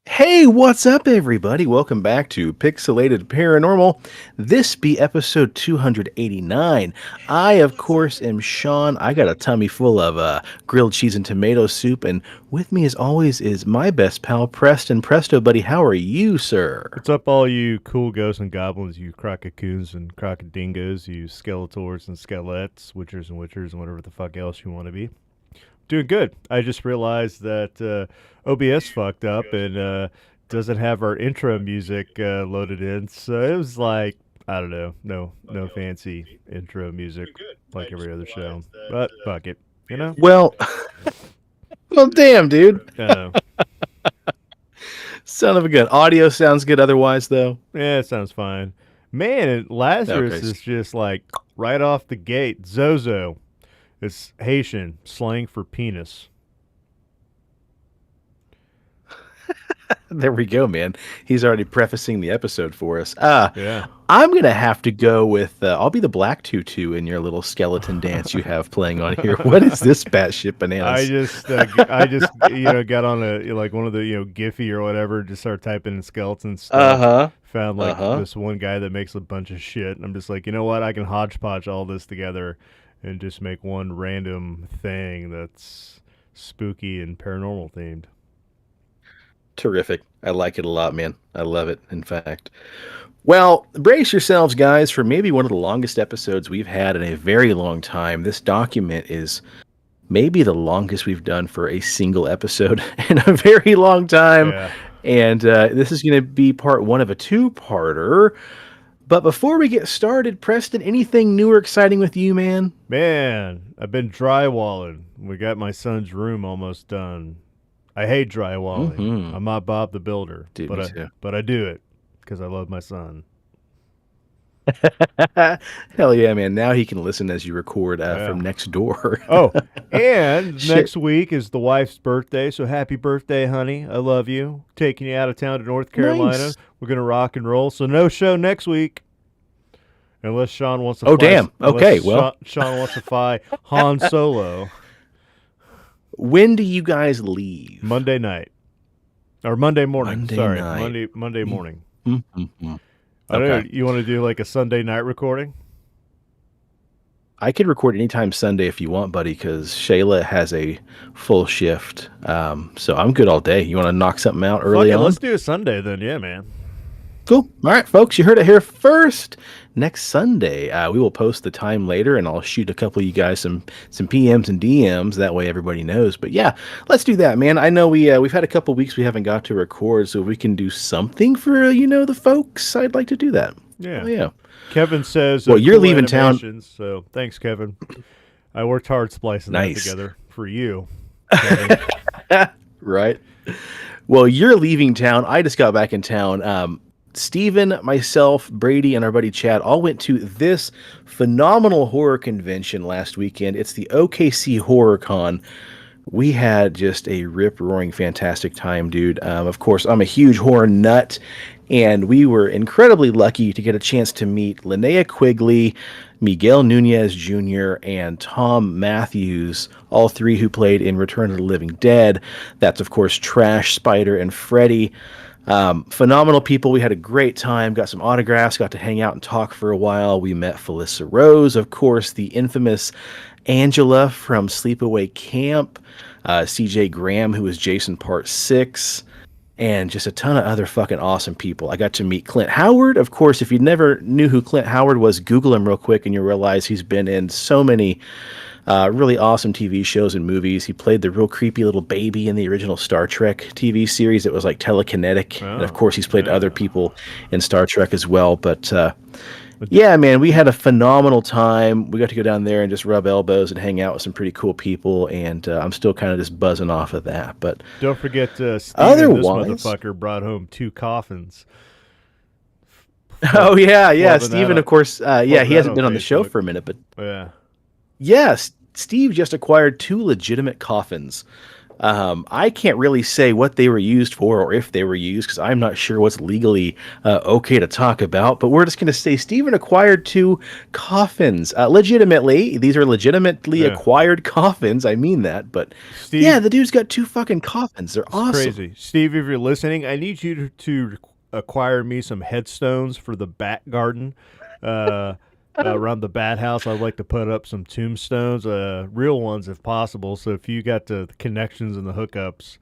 Hey, what's up, everybody? Welcome back to Pixelated Paranormal. This be episode 289. I, of course, am Sean. I got a tummy full of grilled cheese and tomato soup, and with me, as always, is my best pal, Preston. Presto, buddy, how are you, sir? What's up, all you cool ghosts and goblins, you crococoons and crocodingos, you skeletors and skelettes, witchers and whatever the fuck else you want to be? Doing good. I just realized that OBS fucked up and doesn't have our intro music loaded in, so it was like I don't know, no fancy intro music like every other show, but fuck it, you know. Well, well, damn, dude. Uh, Son of a gun. Audio sounds good otherwise, though. yeah, it sounds fine. Man, and Lazarus Okay. is just like right off the gate. Zoso. It's Haitian slang for penis. There we go, man. He's already prefacing the episode for us. Yeah. I'm gonna have to go with I'll be the black tutu in your little skeleton dance you have playing on here. What is this batshit I bananas? just, got on a like one of the Giphy or whatever, just started typing in skeleton stuff. Uh-huh. Found like Uh-huh. this one guy that makes a bunch of shit, and I'm just like, you know what? I can hodgepodge all this together and just make one random thing that's spooky and paranormal themed. Terrific. I like it a lot, man. I love it, in fact. Well, brace yourselves, guys, for maybe one of the longest episodes we've had in a very long time. This document is maybe the longest we've done for a single episode in a very long time. Yeah. And this is going to be part one of a two-parter. But before we get started, Preston, anything new or exciting with you, man? Man, I've been drywalling. We got my son's room almost done. I hate drywalling. Mm-hmm. I'm not Bob the Builder, Dude, but me I too. but I do it because I love my son. Hell yeah, man. Now he can listen as you record Yeah. from next door. Oh, and Shit. next week is the wife's birthday, so happy birthday, honey. I love you. Taking you out of town to North Carolina. Nice. We're gonna rock and roll. So no show next week. Unless Sean wants to Oh, fly. damn. Okay, well, Sean wants to fly Han Solo when do you guys leave? Monday night or Monday morning. Monday Sorry, night. Monday morning. Mm-hmm. I don't know. Okay. You want to do like a Sunday night recording? I could record anytime Sunday if you want, buddy, because Shayla has a full shift. So I'm good all day. You want to knock something out Fuck early it. on? Let's do a Sunday then. Yeah, man. Cool. All right, folks, you heard it here first. Next Sunday, we will post the time later, and I'll shoot a couple of you guys some PMs and DMs. That way, everybody knows. But yeah, let's do that, man. I know we've had a couple weeks we haven't got to record, so if we can do something for the folks, I'd like to do that. Yeah. Oh yeah. Kevin says, Well, you're cool leaving town. animations, so thanks, Kevin. I worked hard splicing that Nice. together for you, Kevin. Right. Well, you're leaving town. I just got back in town. Steven, myself, Brady, and our buddy Chad all went to this phenomenal horror convention last weekend. It's the OKC Horror Con. We had just a rip-roaring fantastic time, dude. Of course, I'm a huge horror nut, and we were incredibly lucky to get a chance to meet Linnea Quigley, Miguel Nunez Jr., and Tom Matthews, all three who played in Return of the Living Dead. That's, of course, Trash, Spider, and Freddy. Phenomenal people. We had a great time, got some autographs, got to hang out and talk for a while. We met Felissa Rose, of course, the infamous Angela from Sleepaway Camp, CJ Graham, who was Jason Part 6, and just a ton of other fucking awesome people. I got to meet Clint Howard. Of course, if you never knew who Clint Howard was, Google him real quick and you'll realize he's been in so many really awesome TV shows and movies. He played the real creepy little baby in the original Star Trek TV series that was like telekinetic. And of Oh, course, he's played other yeah. people in Star Trek as well. But yeah, man, we had a phenomenal time. We got to go down there and just rub elbows and hang out with some pretty cool people. And I'm still kind of just buzzing off of that. But Don't forget, Steven, this otherwise, motherfucker brought home 2 coffins. oh yeah, yeah, Flubbing that Steven, of up, course, yeah, flubbing he that hasn't on been on the show Facebook. for a minute, but Yeah. yes, Steve just acquired 2 legitimate coffins. I can't really say what they were used for or if they were used because I'm not sure what's legally okay to talk about. But we're just going to say Stephen acquired 2 coffins. Legitimately, these are legitimately Yeah. acquired coffins. I mean that. But yeah, Steve, the dude's got 2 fucking coffins. They're it's awesome. crazy. Steve, if you're listening, I need you to acquire me some headstones for the Bat Garden. Uh, Around the Bat House, I'd like to put up some tombstones, real ones if possible. So if you got the connections and the hookups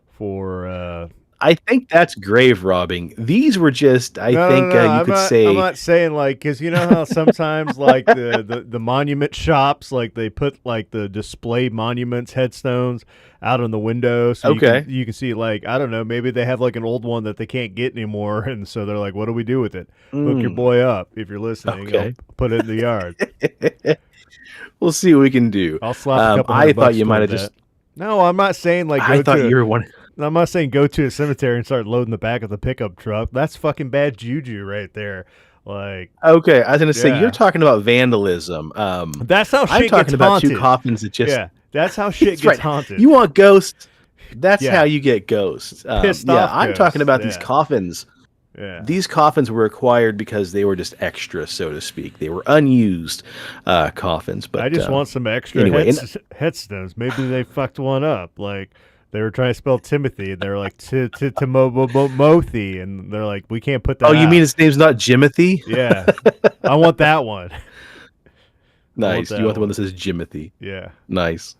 for I think that's grave robbing. These were just, I no, no, think no. you I'm could not. I'm say, not saying like because you know how sometimes like the monument shops like they put like the display monuments headstones out on the window so okay. you can see like I don't know maybe they have like an old one that they can't get anymore and so they're like what do we do with it? Hook your Mm, boy up if you're listening. I'll okay. put it in the yard. We'll see what we can do. I'll slap a couple I hundred thought bucks you might toward have that. just, No, I'm not saying like I go thought to. you were one. I'm not saying go to a cemetery and start loading the back of the pickup truck. That's fucking bad juju right there. Like, Okay, I was gonna say you're yeah. talking about vandalism. That's how I'm shit gets talking about two haunted. coffins that just. Yeah, that's how shit That's gets right. haunted. You want ghosts? That's how Yeah, you get ghosts. pissed Yeah, off I'm talking ghosts. about these Yeah, coffins. yeah. These coffins were acquired because they were just extra, so to speak. They were unused coffins. I But just want some extra anyway, and headstones. Maybe they fucked one up. Like they were trying to spell Timothy, and they were like Timothy, and they're like, we can't put oh, that you mean out. his name's not Jimothy? Yeah, I want that one. I want Nice. You that want the one that one. says Jimothy. Yeah. Nice.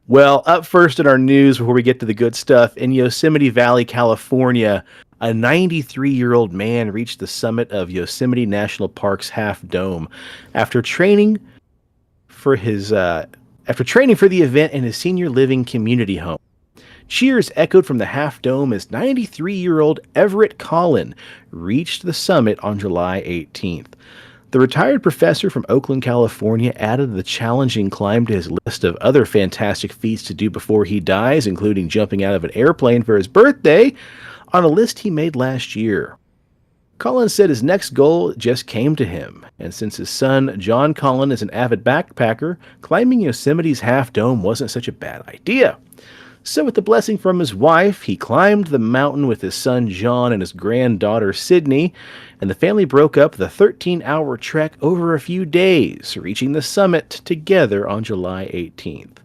Well, up first in our news before we get to the good stuff, in Yosemite Valley, California, a 93-year-old man reached the summit of Yosemite National Park's Half Dome after training for his after training for the event in his senior living community home. Cheers echoed from the Half Dome as 93-year-old Everett Collin reached the summit on July 18th. The retired professor from Oakland, California, added the challenging climb to his list of other fantastic feats to do before he dies, including jumping out of an airplane for his birthday, on a list he made last year. Collins said his next goal just came to him, and since his son, John Collin, is an avid backpacker, climbing Yosemite's Half Dome wasn't such a bad idea. So, with the blessing from his wife, he climbed the mountain with his son John and his granddaughter Sydney, and the family broke up the 13-hour trek over a few days, reaching the summit together on July 18th.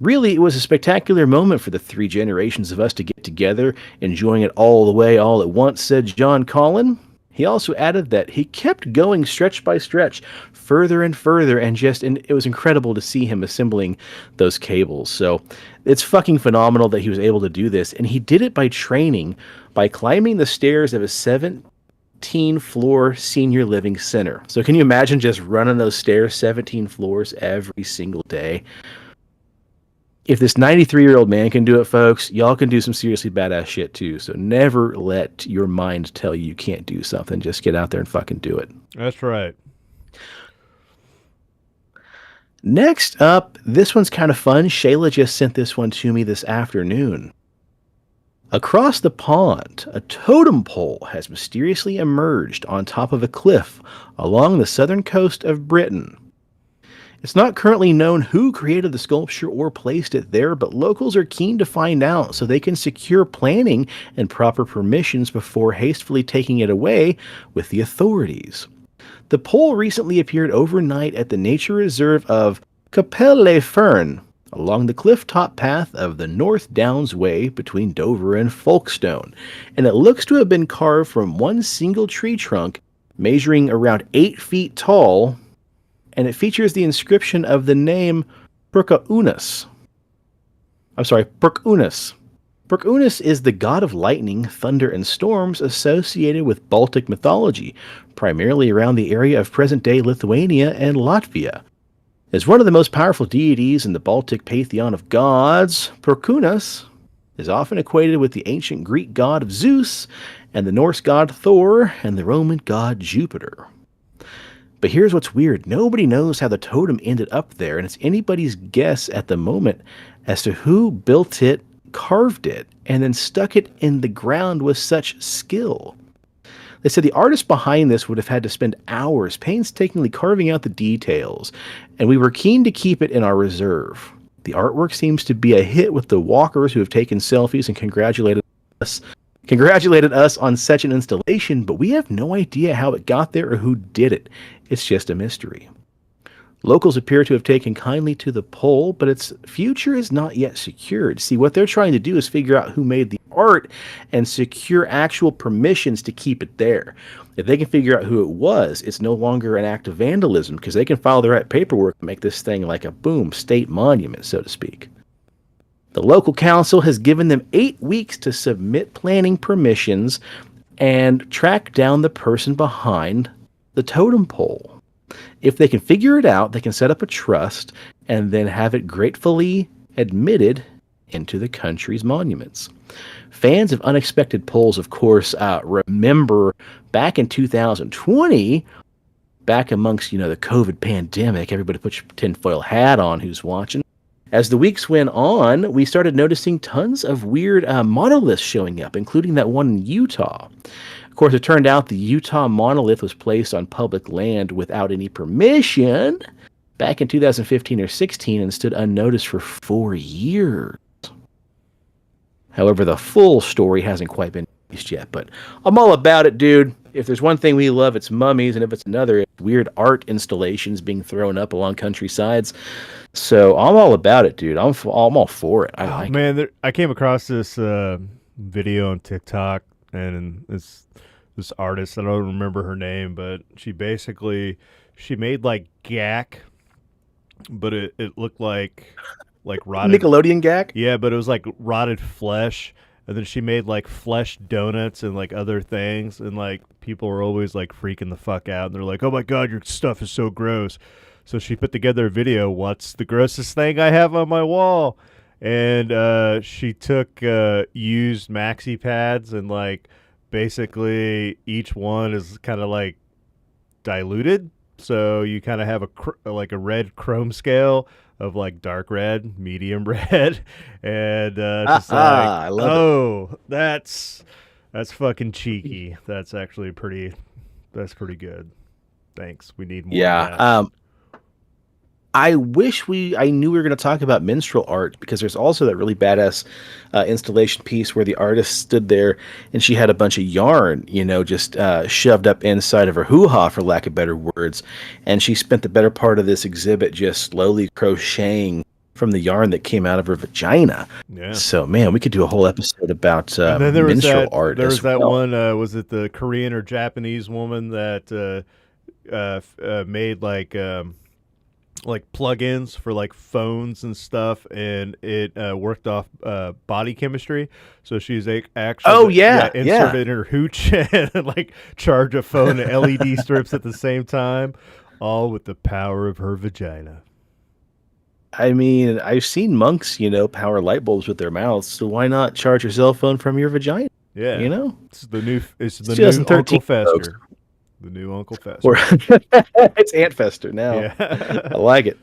Really, it was a spectacular moment for the 3 generations of us to get together, enjoying it all the way, all at once, said John Collin. He also added that he kept going stretch by stretch, further and further, and it was incredible to see him assembling those cables. So it's fucking phenomenal that he was able to do this, and he did it by training, by climbing the stairs of a 17-floor senior living center. So can you imagine just running those stairs 17 floors every single day? If this 93-year-old man can do it, folks, y'all can do some seriously badass shit too. So never let your mind tell you can't do something. Just get out there and fucking do it. That's right. Next up, this one's kind of fun. Shayla just sent this one to me this afternoon. Across the pond, a totem pole has mysteriously emerged on top of a cliff along the southern coast of Britain. It's not currently known who created the sculpture or placed it there, but locals are keen to find out so they can secure planning and proper permissions before hastily taking it away with the authorities. The pole recently appeared overnight at the nature reserve of Capel-les-Ferns, along the cliff-top path of the North Downs Way between Dover and Folkestone, and it looks to have been carved from one single tree trunk, measuring around 8 feet tall, and it features the inscription of the name Percunus. Percunus. Percunus is the god of lightning, thunder, and storms associated with Baltic mythology, primarily around the area of present-day Lithuania and Latvia. As one of the most powerful deities in the Baltic pantheon of gods, Percunus is often equated with the ancient Greek god of Zeus, and the Norse god Thor, and the Roman god Jupiter. But here's what's weird. Nobody knows how the totem ended up there, and it's anybody's guess at the moment as to who built it, carved it, and then stuck it in the ground with such skill. They said the artist behind this would have had to spend hours painstakingly carving out the details, and we were keen to keep it in our reserve. The artwork seems to be a hit with the walkers who have taken selfies and congratulated us on such an installation, but we have no idea how it got there or who did it. It's just a mystery. Locals appear to have taken kindly to the pole, but its future is not yet secured. See, what they're trying to do is figure out who made the art and secure actual permissions to keep it there. If they can figure out who it was, it's no longer an act of vandalism because they can file the right paperwork and make this thing like a boom, state monument, so to speak. The local council has given them 8 weeks to submit planning permissions and track down the person behind the totem pole. If they can figure it out, they can set up a trust and then have it gratefully admitted into the country's monuments. Fans of unexpected polls, of course, remember back in 2020, back amongst, the COVID pandemic, everybody put your tinfoil hat on who's watching. As the weeks went on, we started noticing tons of weird monoliths showing up, including that one in Utah. Of course, it turned out the Utah monolith was placed on public land without any permission back in 2015 or 16 and stood unnoticed for 4 years. However, the full story hasn't quite been released yet, but I'm all about it, dude. If there's one thing we love, it's mummies, and if it's another, it's weird art installations being thrown up along countrysides. So I'm all about it, dude. I'm all for it. I came across this video on TikTok, and this artist, I don't remember her name, but she made like gack, but it looked like rotted Nickelodeon gack. Yeah, but it was like rotted flesh, and then she made like flesh donuts and like other things, and like people were always like freaking the fuck out, and they're like, "Oh my god, your stuff is so gross." So she put together a video. What's the grossest thing I have on my wall? And she took used maxi pads and like. Basically, each one is kind of like diluted, so you kind of have a red chrome scale of like dark red, medium red, and just like, I love it. That's fucking cheeky. That's actually that's pretty good. Thanks. We need more. Yeah. Of that. I wish I knew we were going to talk about minstrel art because there's also that really badass installation piece where the artist stood there and she had a bunch of yarn, just shoved up inside of her hoo-ha, for lack of better words. And she spent the better part of this exhibit just slowly crocheting from the yarn that came out of her vagina. Yeah. So, man, we could do a whole episode about minstrel art. There was that one, was it the Korean or Japanese woman that made like plugins for like phones and stuff, and it worked off body chemistry. So she's actually insert it in her hooch and like charge a phone to LED strips at the same time, all with the power of her vagina. I mean, I've seen monks, power light bulbs with their mouths. So why not charge your cell phone from your vagina? Yeah, it's the new Uncle 2013, Fester. folks. The new Uncle Fester. It's Ant Fester now. Yeah. I like it.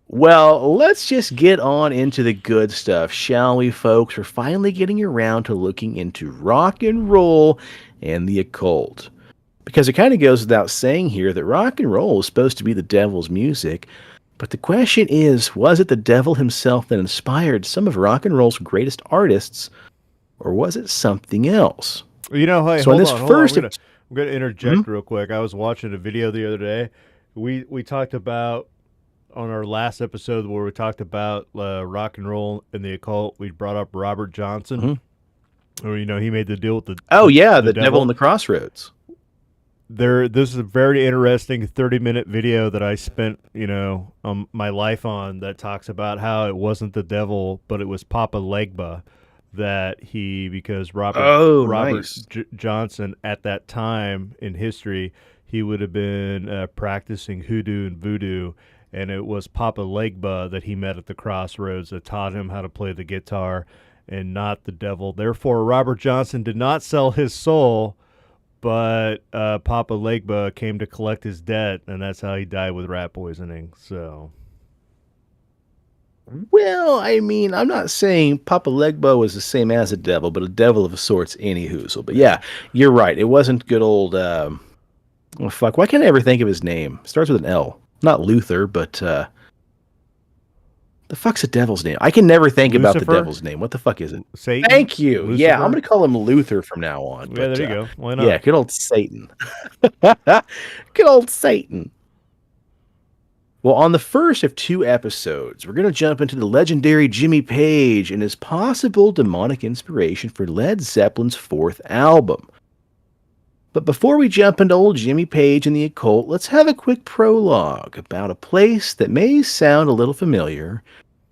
Well, let's just get on into the good stuff, shall we, folks? We're finally getting around to looking into rock and roll and the occult. Because it kind of goes without saying here that rock and roll is supposed to be the devil's music. But the question is, was it the devil himself that inspired some of rock and roll's greatest artists, or was it something else? Hey, so hold in this on, first... I'm going to interject real quick. I was watching a video the other day. We talked about, on our last episode where we talked about rock and roll and the occult, we brought up Robert Johnson. Or, he made the deal with the the devil in the Crossroads. This is a very interesting 30-minute video that I spent, my life on that talks about how it wasn't the devil, but it was Papa Legba. Because Robert Johnson at that time in history, he would have been practicing hoodoo and voodoo, and it was Papa Legba that he met at the Crossroads that taught him how to play the guitar, and not the devil. Therefore, Robert Johnson did not sell his soul, but Papa Legba came to collect his debt, and that's how he died with rat poisoning. So... Well, I mean, I'm not saying Papa Legba was the same as a devil, but a devil of sorts, anywho. But yeah, you're right. It wasn't good old. Fuck. Why can't I ever think of his name? Starts with an L. Not Luther, but the The fuck's the devil's name? I can never think about the Lucifer? devil's name. What the fuck is it? Satan? Thank you. Yeah, I'm Lucifer? gonna call him Luther from now on. Yeah, But there you go. Why yeah, not? good old Satan. Good old Satan. Well, on the first of 2 episodes, we're going to jump into the legendary Jimmy Page and his possible demonic inspiration for Led Zeppelin's 4th album. But before we jump into old Jimmy Page and the occult, let's have a quick prologue about a place that may sound a little familiar.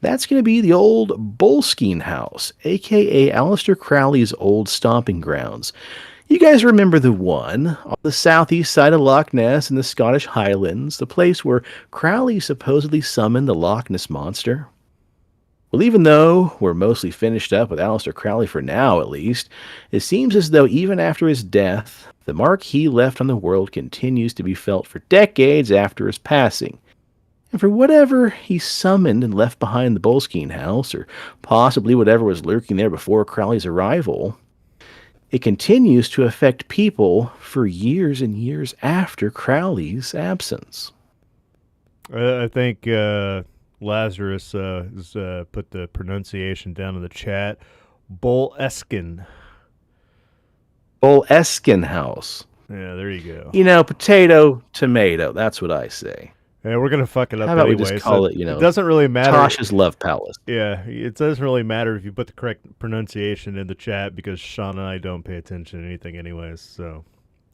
That's going to be the old Boleskine House, aka Aleister Crowley's old stomping grounds. You guys remember the one on the southeast side of Loch Ness in the Scottish Highlands, the place where Crowley supposedly summoned the Loch Ness Monster? Well, even though we're mostly finished up with Aleister Crowley for now, at least, it seems as though even after his death, the mark he left on the world continues to be felt for decades after his passing. And for whatever he summoned and left behind the Boleskine House, or possibly whatever was lurking there before Crowley's arrival, it continues to affect people for years and years after Crowley's absence. I think Lazarus has put the pronunciation down in the chat. Boleskine. Boleskine House. Yeah, there you go. You know, potato, tomato. That's what I say. Yeah, we're gonna fuck it up How about anyway. we just call it, you know, it doesn't really matter. Tosh's Love Palace. Yeah, it doesn't really matter if you put the correct pronunciation in the chat because Sean and I don't pay attention to anything anyways. So,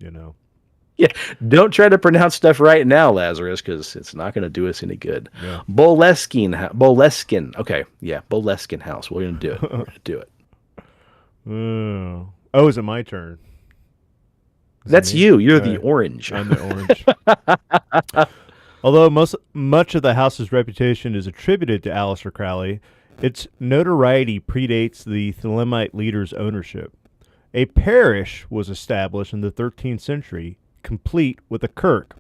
you know. Yeah, don't try to pronounce stuff right now, Lazarus, because it's not going to do us any good. Yeah. Boleskine. Okay, yeah, Boleskine House. We're going to do it. We're going to do it. Oh, is it my turn? That's you. You're the orange. I'm the orange. Although much of the house's reputation is attributed to Aleister Crowley, its notoriety predates the Thelemite leader's ownership. A parish was established in the 13th century, complete with a kirk.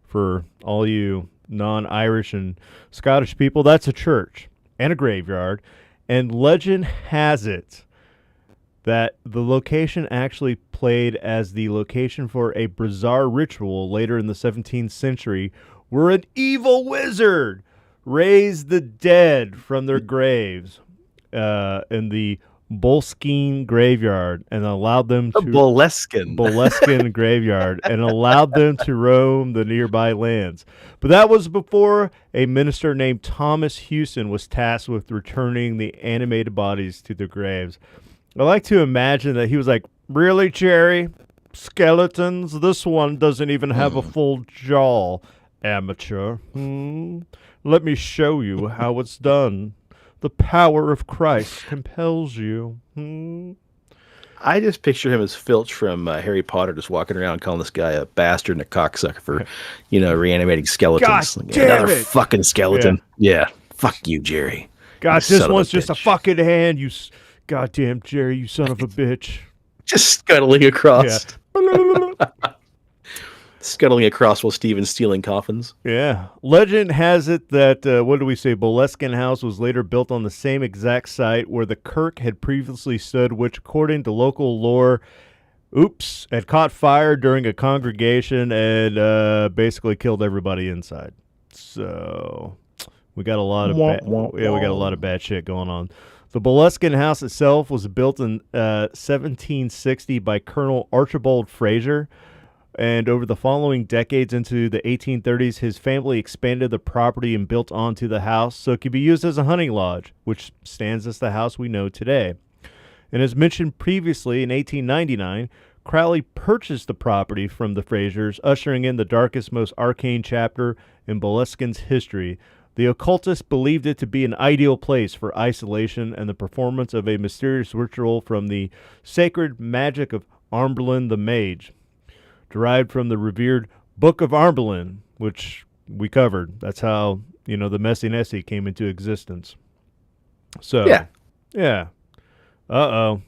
For all you non-Irish and Scottish people, that's a church and a graveyard. And legend has it that the location actually played as the location for a bizarre ritual later in the 17th century where an evil wizard raised the dead from their graves in the Boleskine graveyard and allowed them to Boleskine graveyard and allowed them to roam the nearby lands. But that was before a minister named Thomas Houston was tasked with returning the animated bodies to their graves. I like to imagine that he was like, "Really, Jerry? Skeletons? This one doesn't even have a full jaw. Amateur. Let me show you how it's done. The power of Christ compels you." I just picture him as Filch from Harry Potter, just walking around calling this guy a bastard and a cocksucker for, reanimating skeletons. God damn Another it. fucking skeleton. Yeah. Fuck you, Jerry. God, You this son of one's a just a bitch. fucking hand, you goddamn Jerry, you son of a bitch. Just scuttling across. Yeah. Scuttling across while Steven's stealing coffins. Yeah. Legend has it that, Boleskine House was later built on the same exact site where the kirk had previously stood, which, according to local lore, had caught fire during a congregation and basically killed everybody inside. So we got a lot of bad shit going on. The Boleskine House itself was built in 1760 by Colonel Archibald Fraser. And over the following decades into the 1830s, his family expanded the property and built onto the house so it could be used as a hunting lodge, which stands as the house we know today. And as mentioned previously, in 1899, Crowley purchased the property from the Frasers, ushering in the darkest, most arcane chapter in Boleskine's history. The occultists believed it to be an ideal place for isolation and the performance of a mysterious ritual from the sacred magic of Armblin the Mage, derived from the revered Book of Armblin, which we covered. That's how, the Messy Nessie came into existence. So, yeah. Uh-oh.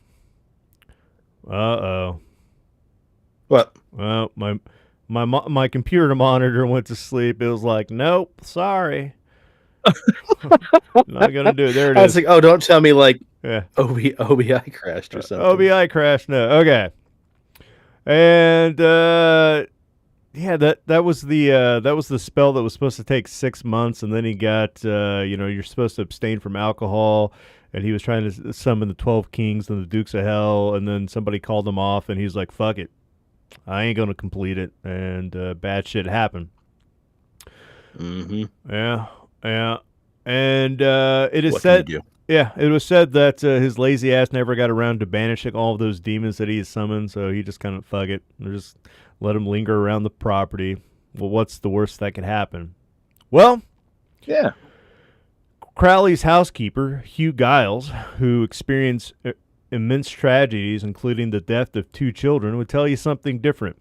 What? Well, my computer monitor went to sleep. It was like, nope, sorry. Not going to do it. There it is. I was like, oh, don't tell me, yeah. OBI crashed or something. OBI crashed, no. Okay. And Yeah, that was the spell that was supposed to take 6 months, and then he got you're supposed to abstain from alcohol, and he was trying to summon the 12 Kings and the Dukes of Hell, and then somebody called him off, and he's like, "Fuck it, I ain't gonna complete it," and bad shit happened. Mm-hmm. Yeah, yeah, and it is What can you said. do? Yeah, it was said that his lazy ass never got around to banishing all of those demons that he has summoned, so he just kind of fuck it, and just let him linger around the property. Well, what's the worst that could happen? Well, Yeah. Crowley's housekeeper, Hugh Giles, who experienced immense tragedies, including the death of 2 children, would tell you something different.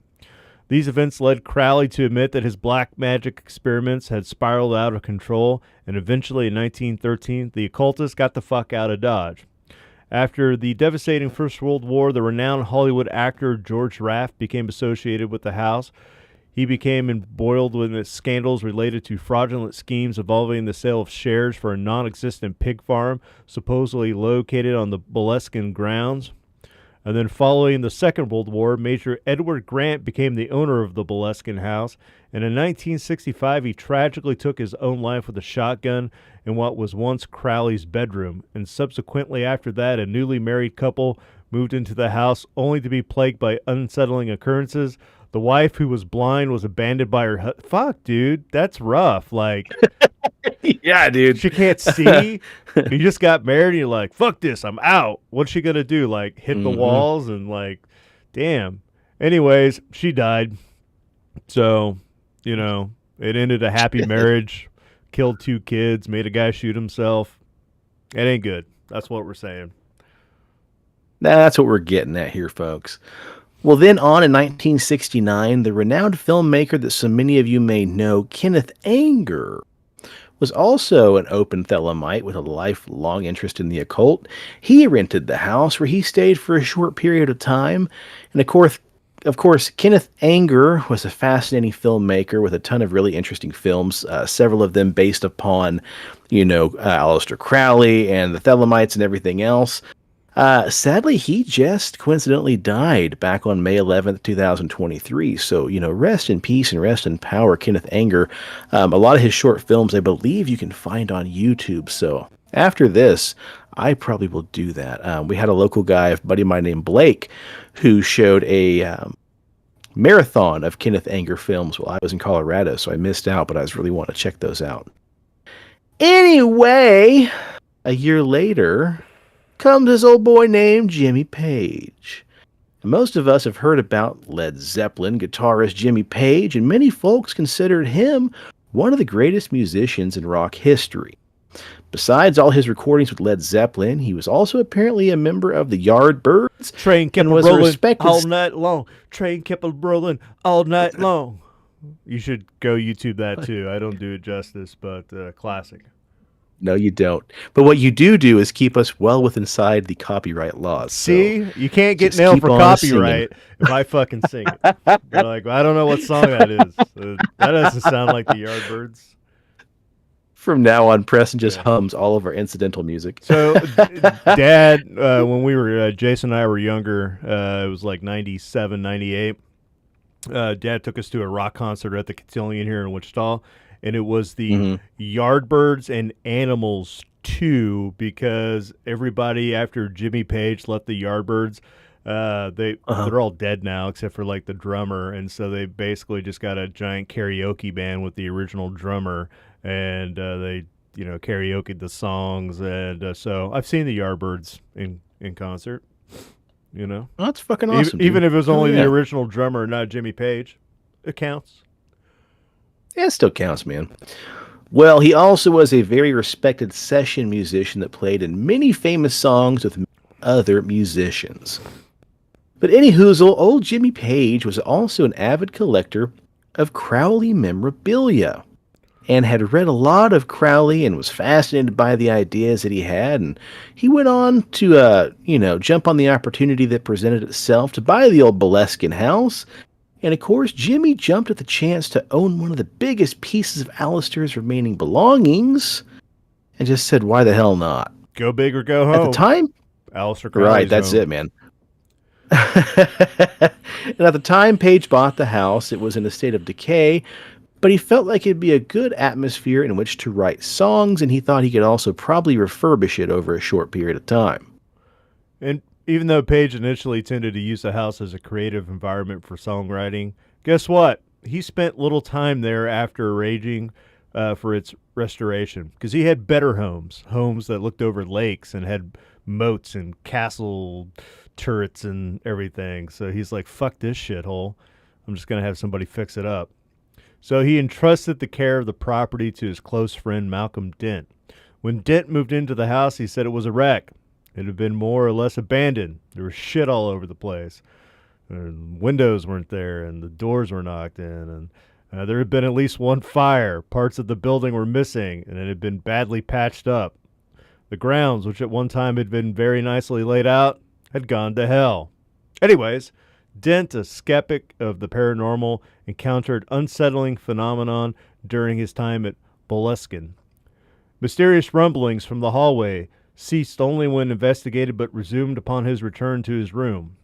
These events led Crowley to admit that his black magic experiments had spiraled out of control, and eventually in 1913, the occultists got the fuck out of Dodge. After the devastating First World War, the renowned Hollywood actor George Raft became associated with the house. He became embroiled with scandals related to fraudulent schemes involving the sale of shares for a non-existent pig farm supposedly located on the Boleskine grounds. And then following the Second World War, Major Edward Grant became the owner of the Boleskine house. And in 1965, he tragically took his own life with a shotgun in what was once Crowley's bedroom. And subsequently after that, a newly married couple moved into the house only to be plagued by unsettling occurrences. The wife, who was blind, was abandoned by her husband. Fuck, dude, that's rough. Like, Yeah, dude. she can't see. You just got married and you're like, fuck this, I'm out. What's she gonna do? Like, hit the walls and like, damn. Anyways, she died. So, it ended a happy marriage, killed 2 kids, made a guy shoot himself. It ain't good. That's what we're saying. That's what we're getting at here, folks. Well, then on in 1969, the renowned filmmaker that so many of you may know, Kenneth Anger, was also an open Thelemite with a lifelong interest in the occult. He rented the house where he stayed for a short period of time. And of course, Kenneth Anger was a fascinating filmmaker with a ton of really interesting films, several of them based upon, Aleister Crowley and the Thelemites and everything else. Sadly, he just coincidentally died back on May 11th, 2023. So, rest in peace and rest in power, Kenneth Anger. A lot of his short films, I believe you can find on YouTube. So after this, I probably will do that. We had a local guy, a buddy of mine named Blake, who showed a marathon of Kenneth Anger films while I was in Colorado. So I missed out, but I was really wanting to check those out. Anyway, a year later comes this old boy named Jimmy Paige. Most of us have heard about Led Zeppelin guitarist Jimmy Paige, and many folks considered him one of the greatest musicians in rock history. Besides all his recordings with Led Zeppelin, he was also apparently a member of the Yardbirds. Train kept and was rolling respected all night long. Train kept rolling all night long. You should go YouTube that too. I don't do it justice, but classic. No, you don't. But what you do is keep us well within inside the copyright laws. See, So you can't get just nailed keep for on copyright if I fucking sing it. You're like, I don't know what song that is. That doesn't sound like the Yardbirds. from now on, Preston just hums all of our incidental music. So, Dad, when we were, Jason and I were younger, it was like 97, 98. Dad took us to a rock concert at the Cotillion here in Wichita, and it was the Yardbirds and Animals 2, because everybody after Jimmy Page left the Yardbirds, they're all dead now except for like the drummer, and so they basically just got a giant karaoke band with the original drummer, and they karaoke'd the songs, and so I've seen the Yardbirds in concert. Well, that's fucking awesome. Even if it was only yeah. the original drummer, not Jimmy Page, it counts. Yeah, it still counts, man. Well, he also was a very respected session musician that played in many famous songs with other musicians. But anyhoozle, old Jimmy Page was also an avid collector of Crowley memorabilia, and had read a lot of Crowley and was fascinated by the ideas that he had. And he went on to, jump on the opportunity that presented itself to buy the old Boleskine house. And of course, Jimmy jumped at the chance to own one of the biggest pieces of Aleister's remaining belongings and just said, why the hell not? Go big or go home. At the time, Aleister Crowley's right, that's home. it, man. And at the time Page bought the house, it was in a state of decay, but he felt like it'd be a good atmosphere in which to write songs, and he thought he could also probably refurbish it over a short period of time. And even though Page initially tended to use the house as a creative environment for songwriting, guess what? He spent little time there after arranging for its restoration because he had better homes that looked over lakes and had moats and castle turrets and everything. So he's like, fuck this shithole. I'm just going to have somebody fix it up. So he entrusted the care of the property to his close friend Malcolm Dent. When Dent moved into the house, he said it was a wreck. It had been more or less abandoned. There was shit all over the place. Windows weren't there, and the doors were knocked in, and there had been at least one fire. Parts of the building were missing, and it had been badly patched up. The grounds, which at one time had been very nicely laid out, had gone to hell. Anyways, Dent, a skeptic of the paranormal, encountered unsettling phenomenon during his time at Boleskine. Mysterious rumblings from the hallway ceased only when investigated but resumed upon his return to his room.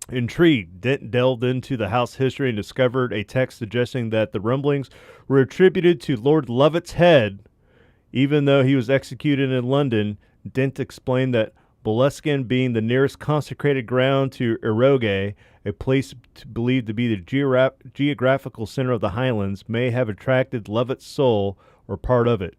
Intrigued, Dent delved into the house history and discovered a text suggesting that the rumblings were attributed to Lord Lovat's head. Even though he was executed in London, Dent explained that Boleskine being the nearest consecrated ground to Eroge, a place believed to be the geographical center of the Highlands, may have attracted Lovat's soul or part of it.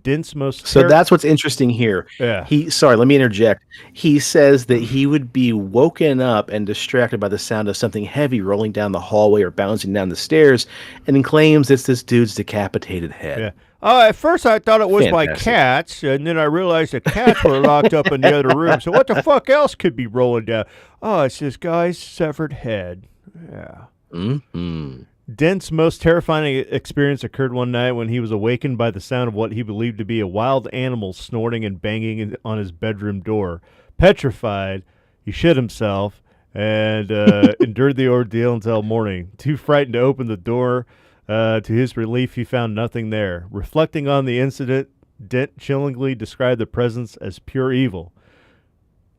Dent's most So that's what's interesting here. Yeah. Sorry, let me interject. He says that he would be woken up and distracted by the sound of something heavy rolling down the hallway or bouncing down the stairs, and claims it's this dude's decapitated head. Yeah. At first I thought it was my Fantastic. cats, and then I realized the cats were locked up in the other room. So what the fuck else could be rolling down? Oh, it's this guy's severed head. Yeah. Mm-hmm. Dent's most terrifying experience occurred one night when he was awakened by the sound of what he believed to be a wild animal snorting and banging on his bedroom door. Petrified, he shit himself and endured the ordeal until morning. Too frightened to open the door, to his relief, he found nothing there. Reflecting on the incident, Dent chillingly described the presence as pure evil.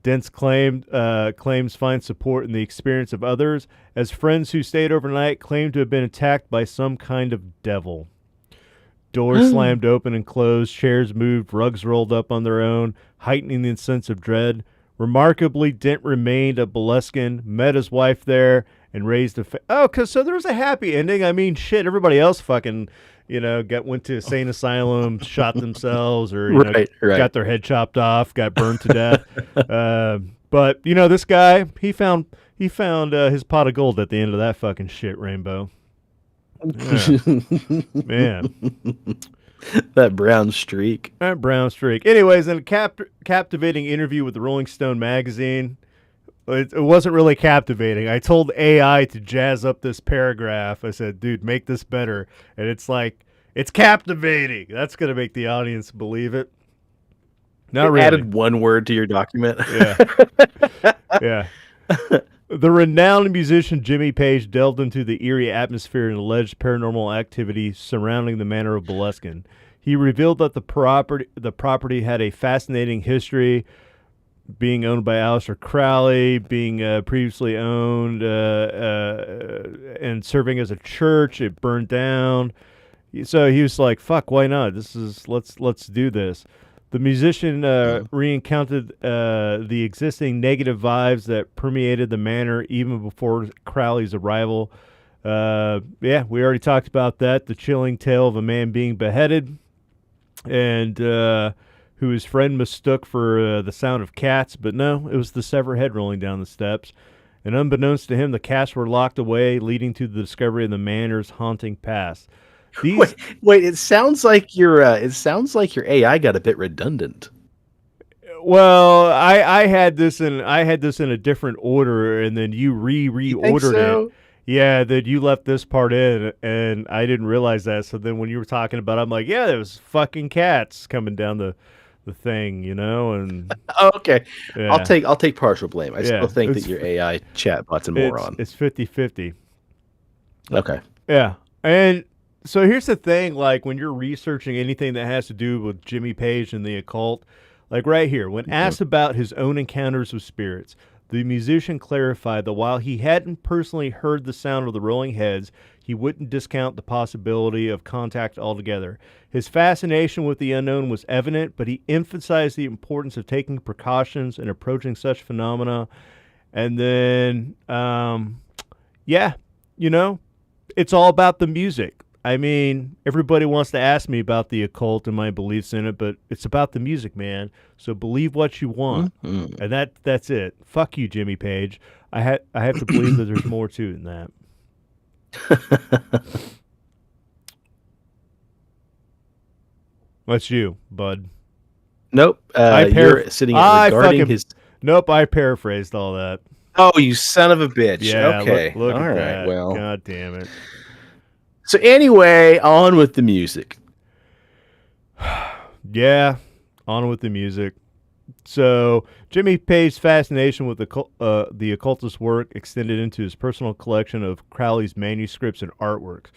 Dent's claims find support in the experience of others, as friends who stayed overnight claimed to have been attacked by some kind of devil. Doors slammed open and closed, chairs moved, rugs rolled up on their own, heightening the sense of dread. Remarkably, Dent remained at Boleskine, met his wife there, and raised a so there was a happy ending. I mean, shit, everybody else fucking, went to insane asylum, shot themselves, or Right. got their head chopped off, got burned to death. But this guy, he found his pot of gold at the end of that fucking shit rainbow. Yeah. Man. That brown streak. That brown streak. Anyways, in a captivating interview with the Rolling Stone magazine, it wasn't really captivating. I told AI to jazz up this paragraph. I said, dude, make this better. And it's like, it's captivating. That's going to make the audience believe it. Not really. Added one word to your document. Yeah. Yeah. The renowned musician Jimmy Paige delved into the eerie atmosphere and alleged paranormal activity surrounding the manor of Boleskine. He revealed that the property had a fascinating history, being owned by Aleister Crowley, being previously owned and serving as a church. It burned down. So he was like, fuck, why not? Let's do this. The musician re-encountered the existing negative vibes that permeated the manor even before Crowley's arrival. We already talked about that. The chilling tale of a man being beheaded and who his friend mistook for the sound of cats, but no, it was the severed head rolling down the steps. And unbeknownst to him, the cats were locked away, leading to the discovery of the manor's haunting past. Wait! It sounds like your AI got a bit redundant. Well, I had this in a different order, and then you reordered it. Yeah, that you left this part in, and I didn't realize that. So then when you were talking about it, I'm like, yeah, there was fucking cats coming down the thing, and Oh, okay. yeah. I'll take partial blame. I still think that your AI chatbot's a moron. It's 50-50. Okay. Yeah. And so here's the thing, like when you're researching anything that has to do with Jimmy Page and the occult, like right here, when asked about his own encounters with spirits, The musician clarified that while he hadn't personally heard the sound of the rolling heads, he wouldn't discount the possibility of contact altogether. His fascination with the unknown was evident, but he emphasized the importance of taking precautions and approaching such phenomena. And then, yeah, you know, it's all about the music. I mean, everybody wants to ask me about the occult and my beliefs in it, but it's about the music, man. So believe what you want, and that's it. Fuck you, Jimmy Page. I have to believe that there's more to it than that. What's you, bud? Nope. You're sitting regarding his. Nope, I paraphrased all that. Oh, you son of a bitch. Yeah, okay. Look all at right. that. Well. God damn it. So anyway, on with the music. Yeah, on with the music. So Jimmy Page's fascination with the occultist work extended into his personal collection of Crowley's manuscripts and artworks.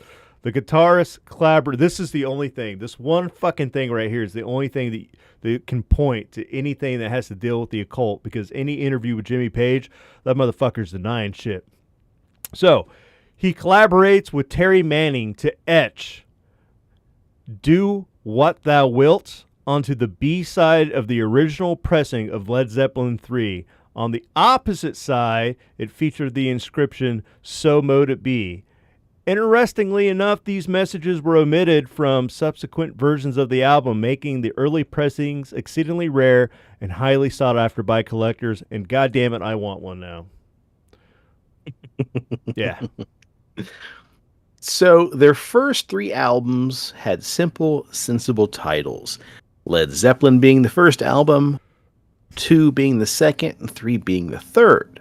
The guitarist collaborated. This is the only thing. This one fucking thing right here is the only thing that can point to anything that has to deal with the occult, because any interview with Jimmy Page, that motherfucker's denying shit. So he collaborates with Terry Manning to etch Do What Thou Wilt onto the B-side of the original pressing of Led Zeppelin 3. On the opposite side, it featured the inscription, So Mote It Be. Interestingly enough, these messages were omitted from subsequent versions of the album, making the early pressings exceedingly rare and highly sought after by collectors, and goddamn it, I want one now. Yeah. So their first 3 albums had simple, sensible titles. Led Zeppelin being the first album, 2 being the second, and 3 being the third.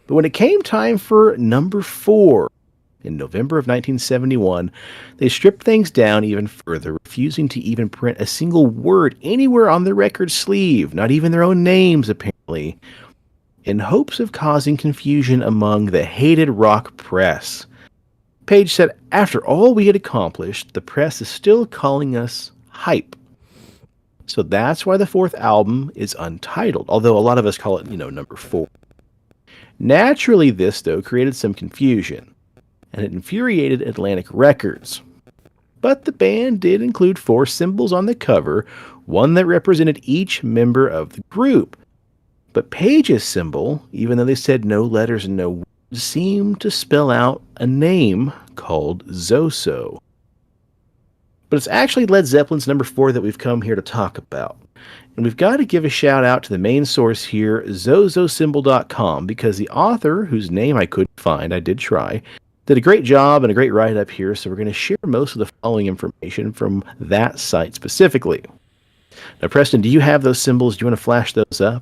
But when it came time for number 4, in November of 1971, they stripped things down even further, refusing to even print a single word anywhere on the record sleeve, not even their own names, apparently, in hopes of causing confusion among the hated rock press. Page said, after all we had accomplished, the press is still calling us hype. So that's why the 4th album is untitled, although a lot of us call it, number 4. Naturally, this, though, created some confusion, and it infuriated Atlantic Records. But the band did include 4 symbols on the cover, one that represented each member of the group. But Page's symbol, even though they said no letters and no words, seemed to spell out a name called Zoso. But it's actually Led Zeppelin's number 4 that we've come here to talk about. And we've got to give a shout out to the main source here, zososymbol.com, because the author, whose name I couldn't find, I did try, did a great job and a great write-up here, so we're going to share most of the following information from that site specifically. Now, Preston, do you have those symbols? Do you want to flash those up?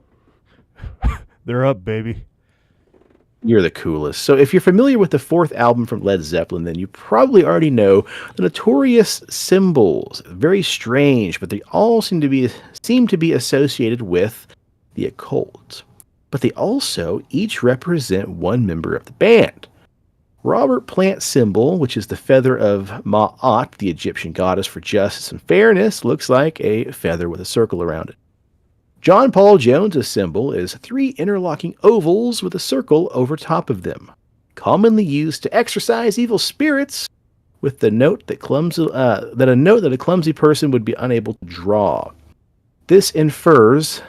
They're up, baby. You're the coolest. So if you're familiar with the 4th album from Led Zeppelin, then you probably already know the notorious symbols. Very strange, but they all seem to be associated with the occult. But they also each represent one member of the band. Robert Plant's symbol, which is the feather of Ma'at, the Egyptian goddess for justice and fairness, looks like a feather with a circle around it. John Paul Jones' symbol is 3 interlocking ovals with a circle over top of them, commonly used to exorcise evil spirits, with the note that a clumsy person would be unable to draw. This infers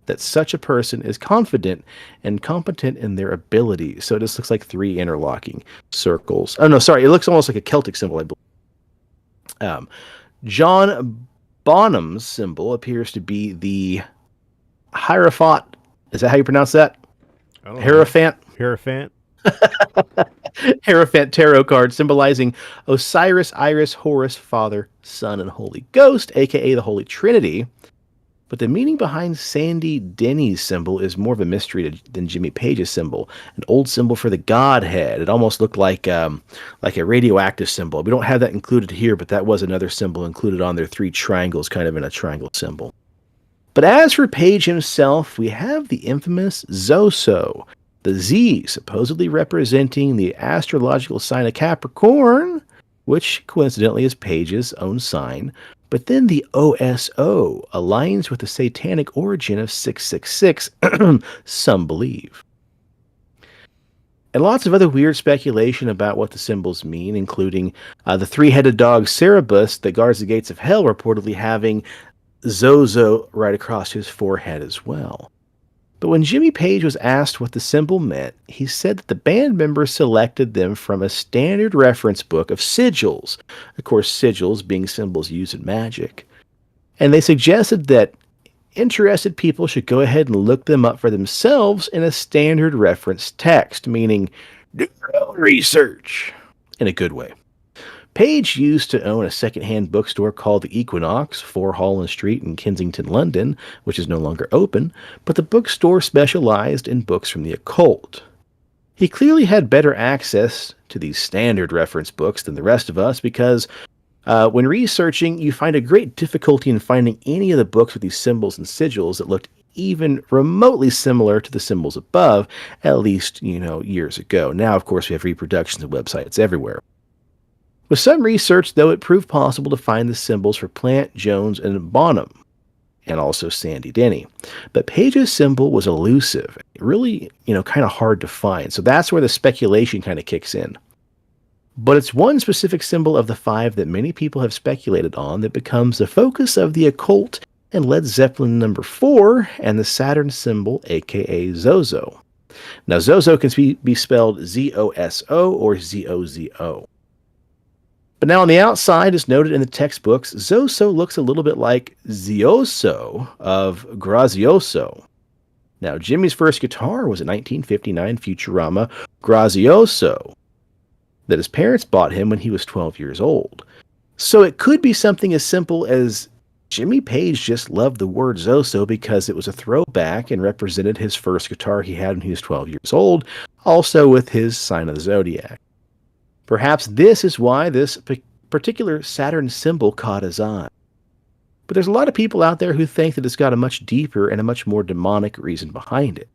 that such a person is confident and competent in their abilities. So it just looks like 3 interlocking circles. Oh, no, sorry. It looks almost like a Celtic symbol, I believe. John Bonham's symbol appears to be the Hierophant. Is that how you pronounce that? Hierophant? Hierophant. Hierophant tarot card symbolizing Osiris, Iris, Horus, Father, Son, and Holy Ghost, aka the Holy Trinity. But the meaning behind Sandy Denny's symbol is more of a mystery than Jimmy Page's symbol, an old symbol for the Godhead. It almost looked like a radioactive symbol. We don't have that included here, but that was another symbol included on their 3 triangles, kind of in a triangle symbol. But as for Page himself, we have the infamous Zoso, the Z supposedly representing the astrological sign of Capricorn, which coincidentally is Page's own sign. But then the OSO aligns with the satanic origin of 666, some believe. And lots of other weird speculation about what the symbols mean, including the three-headed dog Cerberus that guards the gates of hell reportedly having Zoso right across his forehead as well. But when Jimmy Page was asked what the symbol meant, he said that the band members selected them from a standard reference book of sigils, of course, sigils being symbols used in magic. And they suggested that interested people should go ahead and look them up for themselves in a standard reference text, meaning do your own research in a good way. Page used to own a secondhand bookstore called the Equinox, 4 Holland Street in Kensington, London, which is no longer open, but the bookstore specialized in books from the occult. He clearly had better access to these standard reference books than the rest of us because when researching, you find a great difficulty in finding any of the books with these symbols and sigils that looked even remotely similar to the symbols above, at least, years ago. Now, of course, we have reproductions and websites everywhere. With some research, though, it proved possible to find the symbols for Plant, Jones, and Bonham, and also Sandy Denny. But Page's symbol was elusive, really, kind of hard to find. So that's where the speculation kind of kicks in. But it's one specific symbol of the 5 that many people have speculated on that becomes the focus of the occult and Led Zeppelin number 4 and the Saturn symbol, aka Zoso. Now, Zoso can be spelled Z-O-S-O or Z-O-Z-O. But now on the outside, as noted in the textbooks, Zoso looks a little bit like Zioso of Grazioso. Now, Jimmy's first guitar was a 1959 Futurama Grazioso that his parents bought him when he was 12 years old. So it could be something as simple as Jimmy Page just loved the word Zoso because it was a throwback and represented his first guitar he had when he was 12 years old, also with his sign of the zodiac. Perhaps this is why this particular Saturn symbol caught his eye. But there's a lot of people out there who think that it's got a much deeper and a much more demonic reason behind it.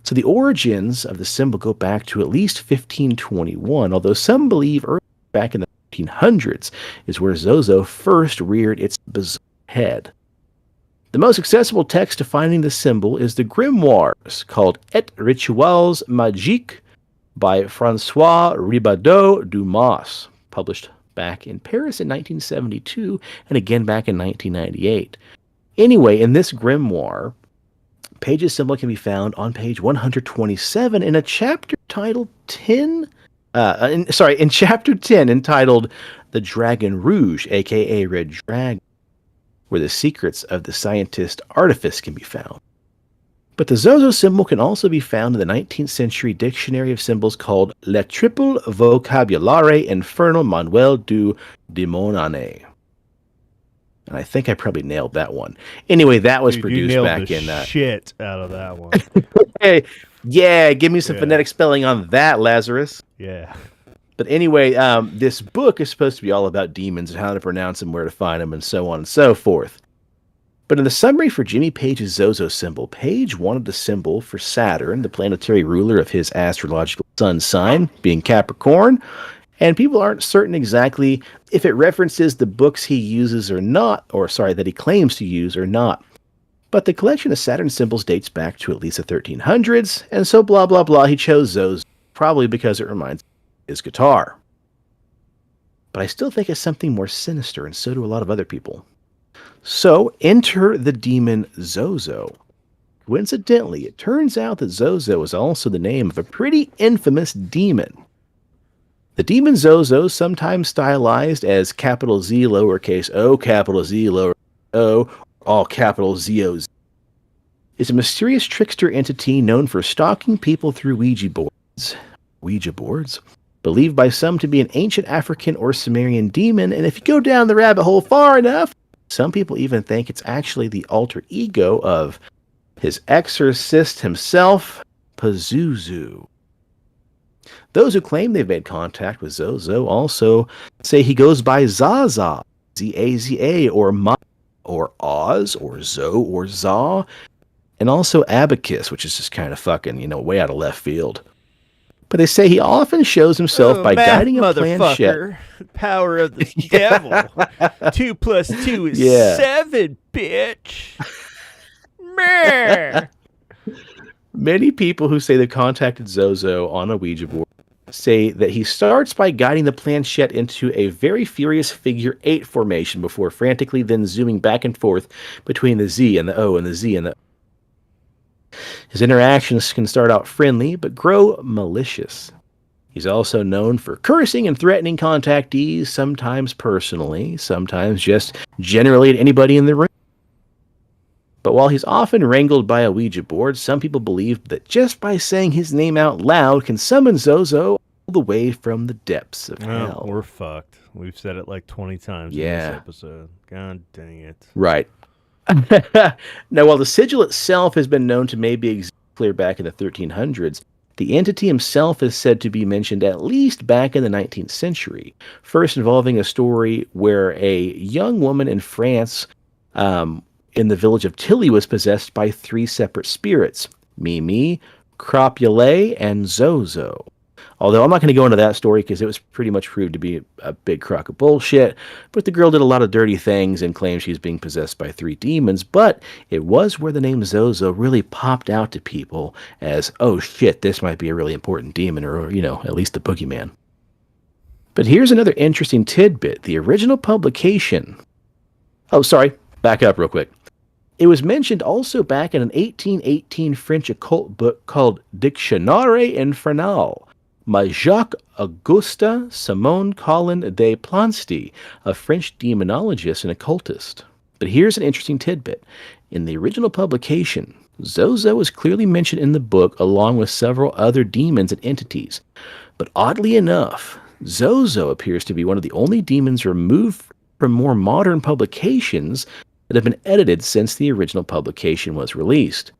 So the origins of the symbol go back to at least 1521, although some believe early back in the 1500s is where Zoso first reared its bizarre head. The most accessible text to finding the symbol is the grimoires called Et Rituals Magiques by François Ribadeau Dumas, published back in Paris in 1972 and again back in 1998. Anyway, in this grimoire, Page's symbol can be found on page 127 in a chapter titled in chapter 10 entitled The Dragon Rouge, aka Red Dragon, where the secrets of the scientist artifice can be found. But the Zoso symbol can also be found in the 19th century dictionary of symbols called Le Triple Vocabulaire Infernal Manuel du Demonane. And I think I probably nailed that one. Anyway, that was produced back in shit out of that one. Hey, yeah, give me some phonetic spelling on that, Lazarus. Yeah. But anyway, this book is supposed to be all about demons and how to pronounce them, where to find them, and so on and so forth. But in the summary for Jimmy Page's Zoso symbol, Page wanted a symbol for Saturn, the planetary ruler of his astrological sun sign, being Capricorn, and people aren't certain exactly if it references the books he uses or not, that he claims to use or not. But the collection of Saturn symbols dates back to at least the 1300s, and so blah blah blah, he chose Zoso, probably because it reminds him of his guitar. But I still think it's something more sinister, and so do a lot of other people. So, enter the demon Zoso. Coincidentally, it turns out that Zoso is also the name of a pretty infamous demon. The demon Zoso, sometimes stylized as capital Z lowercase o, capital Z lowercase o, all capital Z-O-Z, is a mysterious trickster entity known for stalking people through Ouija boards, believed by some to be an ancient African or Sumerian demon, and if you go down the rabbit hole far enough, some people even think it's actually the alter ego of his exorcist himself, Pazuzu. Those who claim they've made contact with Zoso also say he goes by Zaza, Z-A-Z-A, or Ma, or Oz, or Zo, or Za, and also Abacus, which is just kind of fucking, way out of left field. But they say he often shows himself by guiding a planchette. Power of the devil. 2 plus 2 is 7, bitch. Meh. Many people who say they've contacted Zoso on a Ouija board say that he starts by guiding the planchette into a very furious figure 8 formation before frantically then zooming back and forth between the Z and the O and the Z and the O. His interactions can start out friendly but grow malicious. He's also known for cursing and threatening contactees, sometimes personally, sometimes just generally at anybody in the room. But while he's often wrangled by a Ouija board, some people believe that just by saying his name out loud can summon Zoso all the way from the depths of hell. We're fucked. We've said it like 20 times in this episode. God dang it. Right. Now, while the sigil itself has been known to maybe exist clear back in the 1300s, the entity himself is said to be mentioned at least back in the 19th century, first involving a story where a young woman in France in the village of Tilly was possessed by 3 separate spirits, Mimi, Cropule, and Zoso. Although I'm not going to go into that story because it was pretty much proved to be a big crock of bullshit, but the girl did a lot of dirty things and claimed she's being possessed by 3 demons, but it was where the name Zoso really popped out to people as, oh shit, this might be a really important demon, or, at least the boogeyman. But here's another interesting tidbit. The original publication... Oh, sorry, back up real quick. It was mentioned also back in an 1818 French occult book called Dictionnaire Infernal by Jacques-Auguste Simon Colin de Plancy, a French demonologist and occultist. But here's an interesting tidbit. In the original publication, Zoso is clearly mentioned in the book along with several other demons and entities. But oddly enough, Zoso appears to be one of the only demons removed from more modern publications that have been edited since the original publication was released.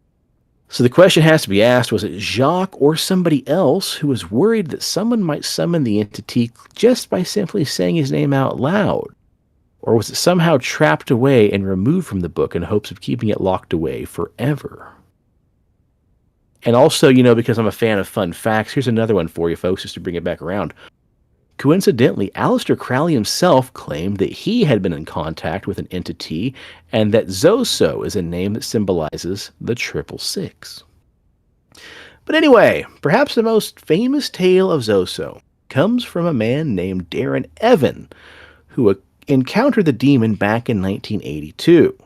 So the question has to be asked, was it Jacques or somebody else who was worried that someone might summon the entity just by simply saying his name out loud? Or was it somehow trapped away and removed from the book in hopes of keeping it locked away forever? And also, because I'm a fan of fun facts, here's another one for you folks, just to bring it back around. Coincidentally, Aleister Crowley himself claimed that he had been in contact with an entity and that Zoso is a name that symbolizes the 666. But anyway, perhaps the most famous tale of Zoso comes from a man named Darren Evan, who encountered the demon back in 1982.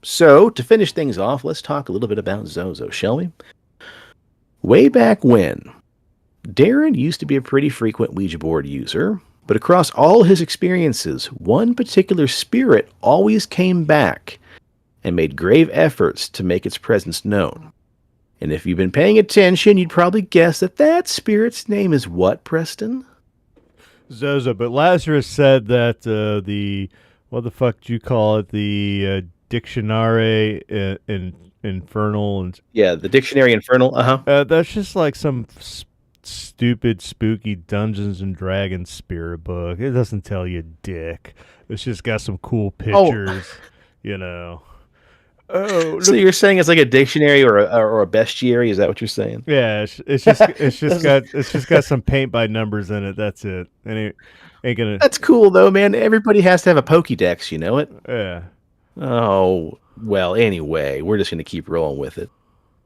So, to finish things off, let's talk a little bit about Zoso, shall we? Way back when, Darren used to be a pretty frequent Ouija board user, but across all his experiences, one particular spirit always came back and made grave efforts to make its presence known. And if you've been paying attention, you'd probably guess that spirit's name is what, Preston? Zoso, but Lazarus said that what the fuck did you call it? The Dictionary Infernal. Yeah, the Dictionary Infernal, that's just like some stupid, spooky Dungeons and Dragons spirit book. It doesn't tell you dick. It's just got some cool pictures, Oh, so you're saying it's like a dictionary or a bestiary? Is that what you're saying? Yeah, it's just got some paint by numbers in it. That's it. And it ain't gonna. That's cool though, man. Everybody has to have a Pokédex, you know it? Yeah. Oh well. Anyway, we're just gonna keep rolling with it.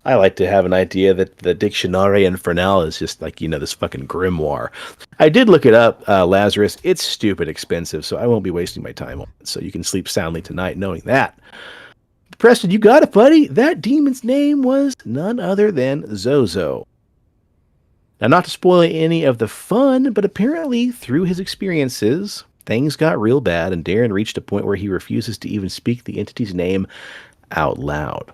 I like to have an idea that the Dictionary Infernal is just like, this fucking grimoire. I did look it up, Lazarus. It's stupid expensive, so I won't be wasting my time on it. So you can sleep soundly tonight knowing that. Preston, you got it, buddy. That demon's name was none other than Zoso. Now, not to spoil any of the fun, but apparently through his experiences, things got real bad, and Darren reached a point where he refuses to even speak the entity's name out loud.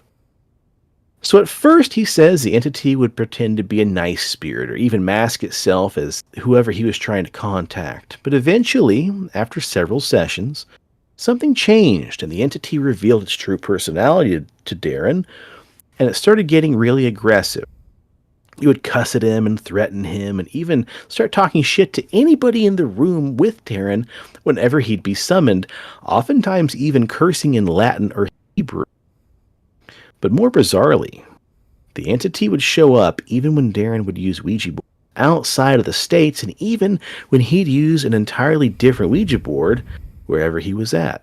So at first he says the entity would pretend to be a nice spirit or even mask itself as whoever he was trying to contact. But eventually, after several sessions, something changed and the entity revealed its true personality to Darren, and it started getting really aggressive. He would cuss at him and threaten him and even start talking shit to anybody in the room with Darren whenever he'd be summoned, oftentimes even cursing in Latin or Hebrew. But more bizarrely, the entity would show up even when Darren would use Ouija board outside of the States and even when he'd use an entirely different Ouija board wherever he was at.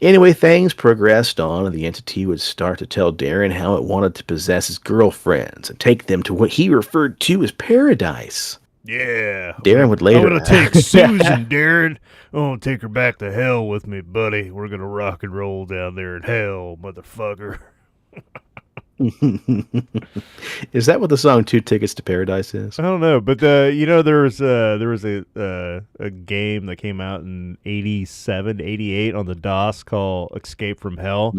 Anyway, things progressed on, and the entity would start to tell Darren how it wanted to possess his girlfriends and take them to what he referred to as paradise. Yeah, Darren would I'm later. gonna take Susan, Darren. I'm gonna take her back to hell with me, buddy. We're gonna rock and roll down there in hell, motherfucker. Is that what the song Two Tickets to Paradise is? I don't know, but there was a game that came out in 87, 88 on the DOS called Escape from Hell,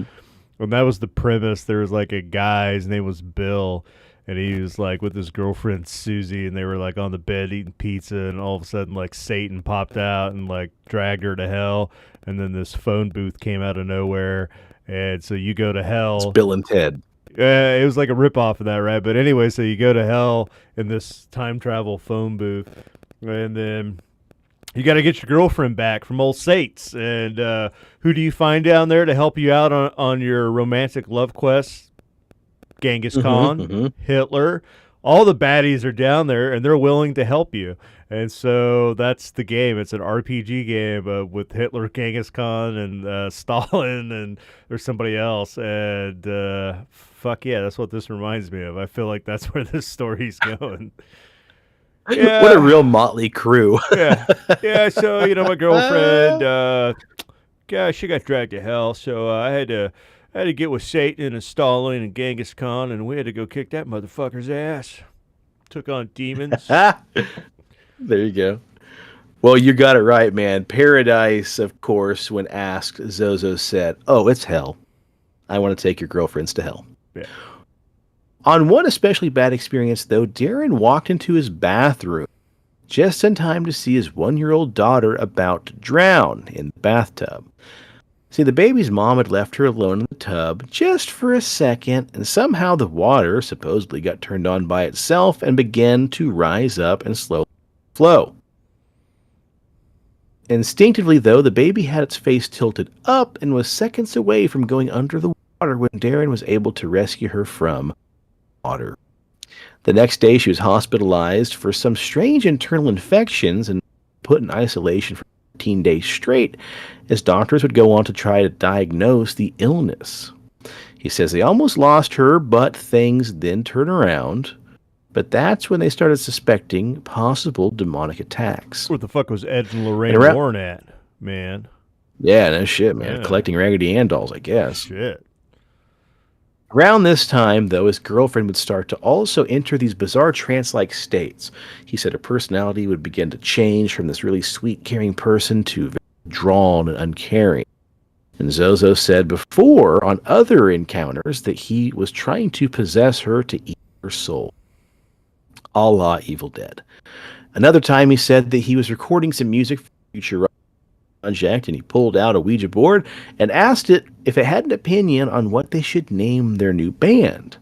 and that was the premise. There was like a guy, his name was Bill, and he was like with his girlfriend Susie, and they were like on the bed eating pizza, and all of a sudden like Satan popped out and like dragged her to hell, and then this phone booth came out of nowhere, and so you go to hell. It's Bill and Ted. It was like a ripoff of that, right? But anyway, so you go to hell in this time travel phone booth, and then you got to get your girlfriend back from old Sates. And who do you find down there to help you out on your romantic love quest? Genghis Khan, Hitler. All the baddies are down there, and they're willing to help you. And so that's the game. It's an RPG game with Hitler, Genghis Khan, and Stalin, and there's somebody else. And fuck yeah, that's what this reminds me of. I feel like that's where this story's going. Yeah. What a real motley crew. Yeah. So my girlfriend, she got dragged to hell. So I had to get with Satan and Stalin and Genghis Khan, and we had to go kick that motherfucker's ass. Took on demons. There you go. Well, you got it right, man. Paradise, of course, when asked, Zoso said, "Oh, it's hell. I want to take your girlfriends to hell." Yeah. On one especially bad experience, though, Darren walked into his bathroom just in time to see his 1-year-old daughter about to drown in the bathtub. See, the baby's mom had left her alone in the tub just for a second, and somehow the water supposedly got turned on by itself and began to rise up and slowly flow. Instinctively, though, the baby had its face tilted up and was seconds away from going under the water when Darren was able to rescue her from water. The next day, she was hospitalized for some strange internal infections and put in isolation for 15 days straight, as doctors would go on to try to diagnose the illness. He says they almost lost her, but things then turned around. But that's when they started suspecting possible demonic attacks. Where the fuck was Ed and Lorraine Warren at, man? Yeah, no shit, man. Yeah. Collecting Raggedy Ann dolls, I guess. Shit. Around this time, though, his girlfriend would start to also enter these bizarre trance-like states. He said her personality would begin to change from this really sweet, caring person to very drawn and uncaring. And Zoso said before, on other encounters, that he was trying to possess her to eat her soul. A la Evil Dead. Another time he said that he was recording some music for a future project, and he pulled out a Ouija board and asked it if it had an opinion on what they should name their new band.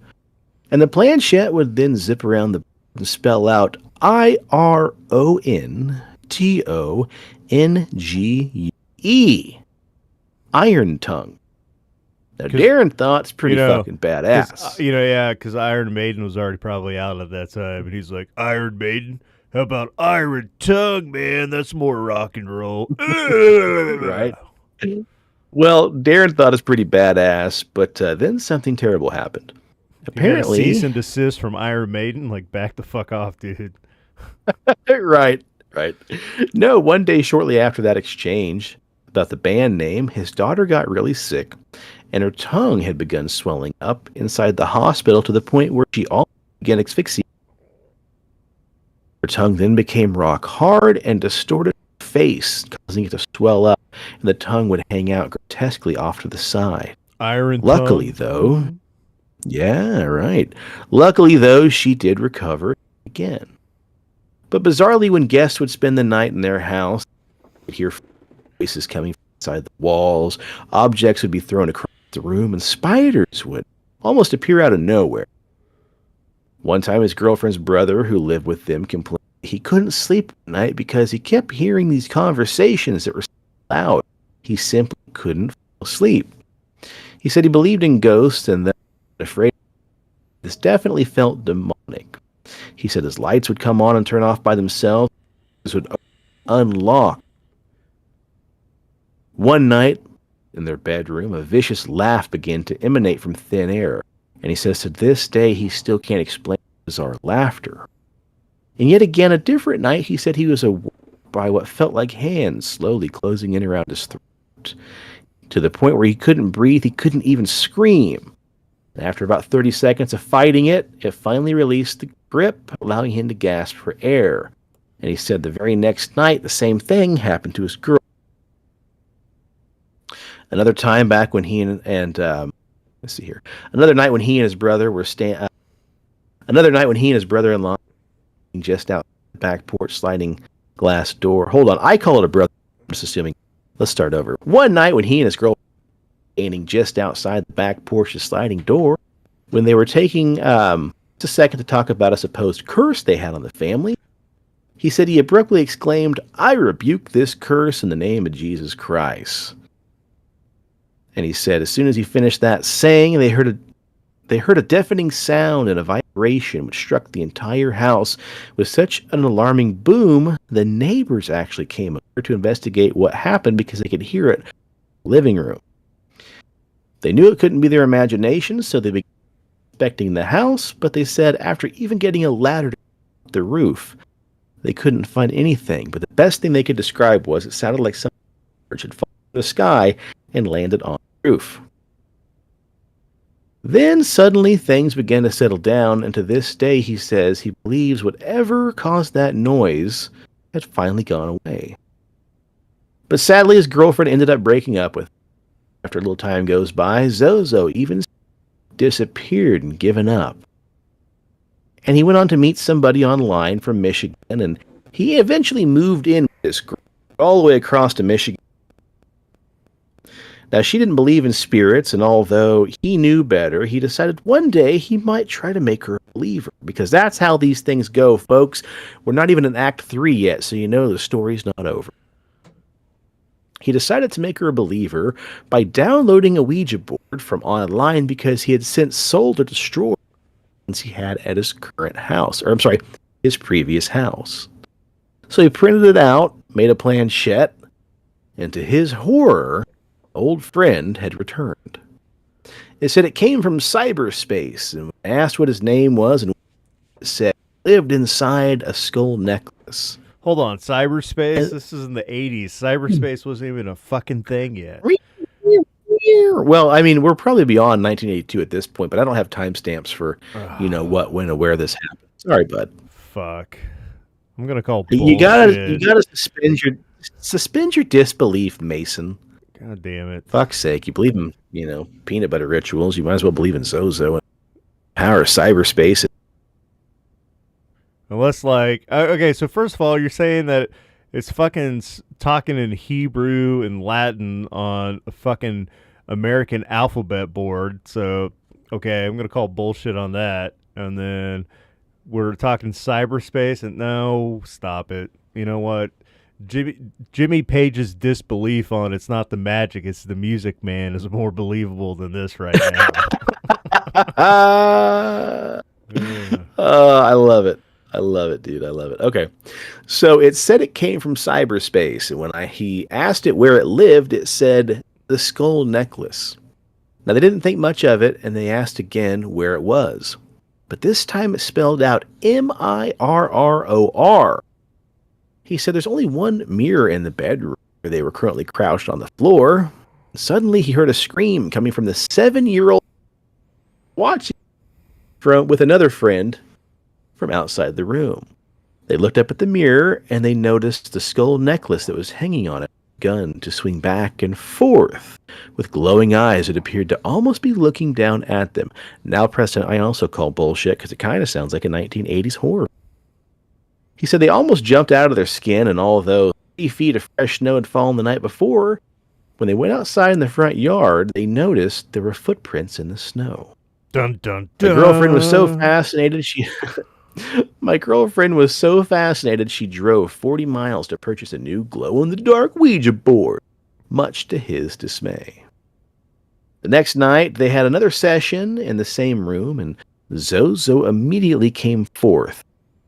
And the planchette would then zip around the board and spell out IRONTONGE. Iron Tongue. Now, Darren thought it's pretty fucking badass. Because Iron Maiden was already probably out at that time. And he's like, Iron Maiden? How about Iron Tongue, man? That's more rock and roll. Right? Well, Darren thought it's pretty badass, but then something terrible happened. Apparently, cease and desist from Iron Maiden? Like, back the fuck off, dude. Right. No, one day shortly after that exchange about the band name, his daughter got really sick, and her tongue had begun swelling up inside the hospital to the point where she almost began asphyxiating. Her tongue then became rock hard and distorted her face, causing it to swell up, and the tongue would hang out grotesquely off to the side. Luckily, though, she did recover again. But bizarrely, when guests would spend the night in their house, they'd hear voices coming from inside the walls, objects would be thrown across the room, and spiders would almost appear out of nowhere. One time, his girlfriend's brother, who lived with them, complained he couldn't sleep at night because he kept hearing these conversations that were so loud. He simply couldn't fall asleep. He said he believed in ghosts and that he was afraid. This definitely felt demonic. He said his lights would come on and turn off by themselves. This would unlock. One night, in their bedroom, a vicious laugh began to emanate from thin air, and he says to this day he still can't explain the bizarre laughter. And yet again, a different night, he said he was awoke by what felt like hands slowly closing in around his throat, to the point where he couldn't breathe, he couldn't even scream. After about 30 seconds of fighting it, it finally released the grip, allowing him to gasp for air. And he said the very next night, the same thing happened to his girl. Another time back when he and let's see here. Another night when he and his brother were Another night when he and his brother-in-law just out the back porch sliding glass door. Hold on, I call it a brother. I'm just assuming. Let's start over. One night when he and his girl standing just outside the back porch's sliding door, when they were taking just a second to talk about a supposed curse they had on the family, he said he abruptly exclaimed, "I rebuke this curse in the name of Jesus Christ." And he said as soon as he finished that saying, they heard a deafening sound and a vibration which struck the entire house with such an alarming boom, the neighbors actually came over to investigate what happened because they could hear it in the living room. They knew it couldn't be their imagination, so they began inspecting the house, but they said after even getting a ladder to the roof, they couldn't find anything. But the best thing they could describe was it sounded like some bird had fallen from the sky and landed on the roof. Then suddenly things began to settle down, and to this day he says he believes whatever caused that noise had finally gone away. But sadly his girlfriend ended up breaking up with him. After a little time goes by, Zoso even disappeared and given up. And he went on to meet somebody online from Michigan, and he eventually moved in with this girl all the way across to Michigan. Now, she didn't believe in spirits, and although he knew better, he decided one day he might try to make her a believer, because that's how these things go, folks. We're not even in Act 3 yet, so you know the story's not over. He decided to make her a believer by downloading a Ouija board from online because he had since sold or destroyed ones he had at his current house, or I'm sorry, his previous house. So he printed it out, made a planchette, and to his horror, old friend had returned. It said it came from cyberspace, and when asked what his name was, and it said lived inside a skull necklace. Hold on, cyberspace? This is in the 80s. Cyberspace wasn't even a fucking thing yet. Well, I mean, we're probably beyond 1982 at this point, but I don't have timestamps for, what, when, and where this happened. Sorry, bud. Fuck. I'm gonna call bullshit. You gotta suspend your disbelief, Mason. God damn it. Fuck's sake. You believe in, peanut butter rituals. You might as well believe in Zoso and power of cyberspace. Unless, okay, so first of all, you're saying that it's fucking talking in Hebrew and Latin on a fucking American alphabet board. So, okay, I'm going to call bullshit on that. And then we're talking cyberspace, and no, stop it. You know what? Jimmy Page's disbelief on it's not the magic, it's the music, man, is more believable than this right now. I love it. I love it, dude. I love it. Okay. So it said it came from cyberspace. And when he asked it where it lived, it said the skull necklace. Now, they didn't think much of it, and they asked again where it was. But this time it spelled out Mirror. He said there's only one mirror in the bedroom where they were currently crouched on the floor. Suddenly he heard a scream coming from the 7-year-old watching with another friend from outside the room. They looked up at the mirror and they noticed the skull necklace that was hanging on it begun to swing back and forth with glowing eyes that appeared to almost be looking down at them. Now, Preston, I also call bullshit because it kind of sounds like a 1980s horror. He said they almost jumped out of their skin, and although 3 feet of fresh snow had fallen the night before, when they went outside in the front yard, they noticed there were footprints in the snow. Dun, dun, dun. My girlfriend was so fascinated, she drove 40 miles to purchase a new glow-in-the-dark Ouija board, much to his dismay. The next night, they had another session in the same room, and Zoso immediately came forth.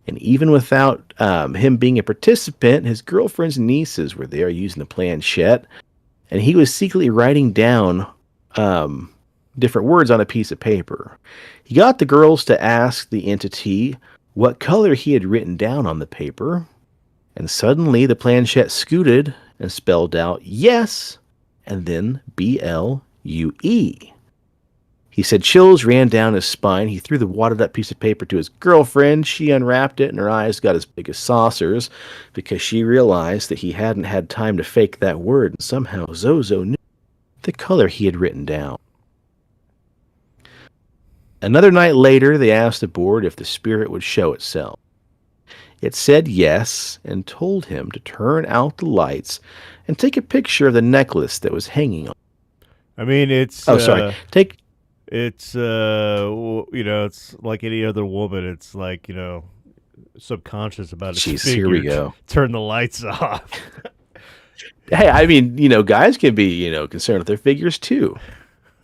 And even without him being a participant, his girlfriend's nieces were there using the planchette. and he was secretly writing down different words on a piece of paper. He got the girls to ask the entity what color he had written down on the paper, and suddenly the planchette scooted and spelled out yes, and then BLUE. He said chills ran down his spine. He threw the wadded up piece of paper to his girlfriend. She unwrapped it, and her eyes got as big as saucers because she realized that he hadn't had time to fake that word, and somehow Zoso knew the color he had written down. Another night later, they asked the board if the spirit would show itself. It said yes and told him to turn out the lights and take a picture of the necklace that was hanging on. I mean, it's it's it's like any other woman. It's like, subconscious about its Jeez, figure. here we go. Turn the lights off. Hey, I mean, guys can be, concerned with their figures too.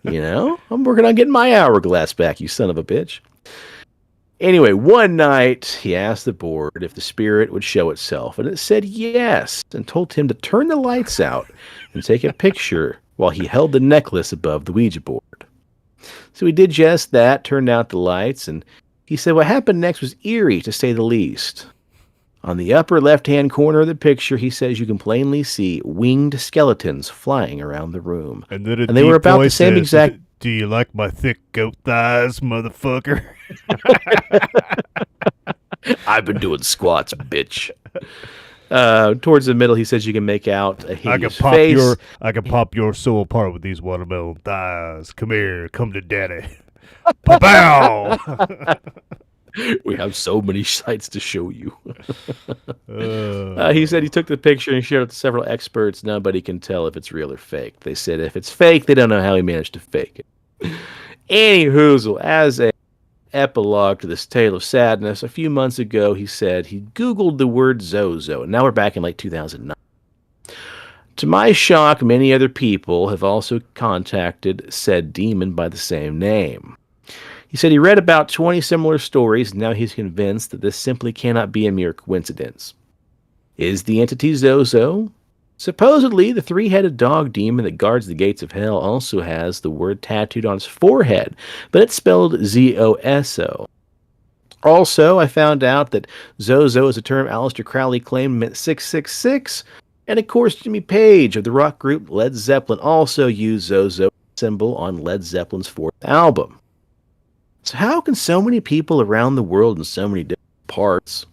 I'm working on getting my hourglass back, you son of a bitch. Anyway, one night he asked the board if the spirit would show itself, and it said yes, and told him to turn the lights out and take a picture while he held the necklace above the Ouija board. So he did just that, turned out the lights, and he said what happened next was eerie, to say the least. On the upper left-hand corner of the picture, he says you can plainly see winged skeletons flying around the room. And then they were about the same exact... Do you like my thick goat thighs, motherfucker? I've been doing squats, bitch. Towards the middle, he says you can make out a hideous face. I can pop your soul apart with these watermelon thighs. Come here, come to daddy. Pow! We have so many sights to show you. He said he took the picture and showed it to several experts. Nobody can tell if it's real or fake. They said if it's fake, they don't know how he managed to fake it. Anywhoozle, as a epilogue to this tale of sadness, a few months ago he said he Googled the word Zoso, and now we're back in like 2009. To my shock, many other people have also contacted said demon by the same name. He said he read about 20 similar stories, and now he's convinced that this simply cannot be a mere coincidence. Is the entity Zoso? Supposedly, the three-headed dog demon that guards the gates of hell also has the word tattooed on its forehead, but it's spelled Zoso. Also, I found out that Zoso is a term Aleister Crowley claimed meant 666, and of course Jimmy Paige of the rock group Led Zeppelin also used Zoso symbol on Led Zeppelin's fourth album. So how can so many people around the world in so many different parts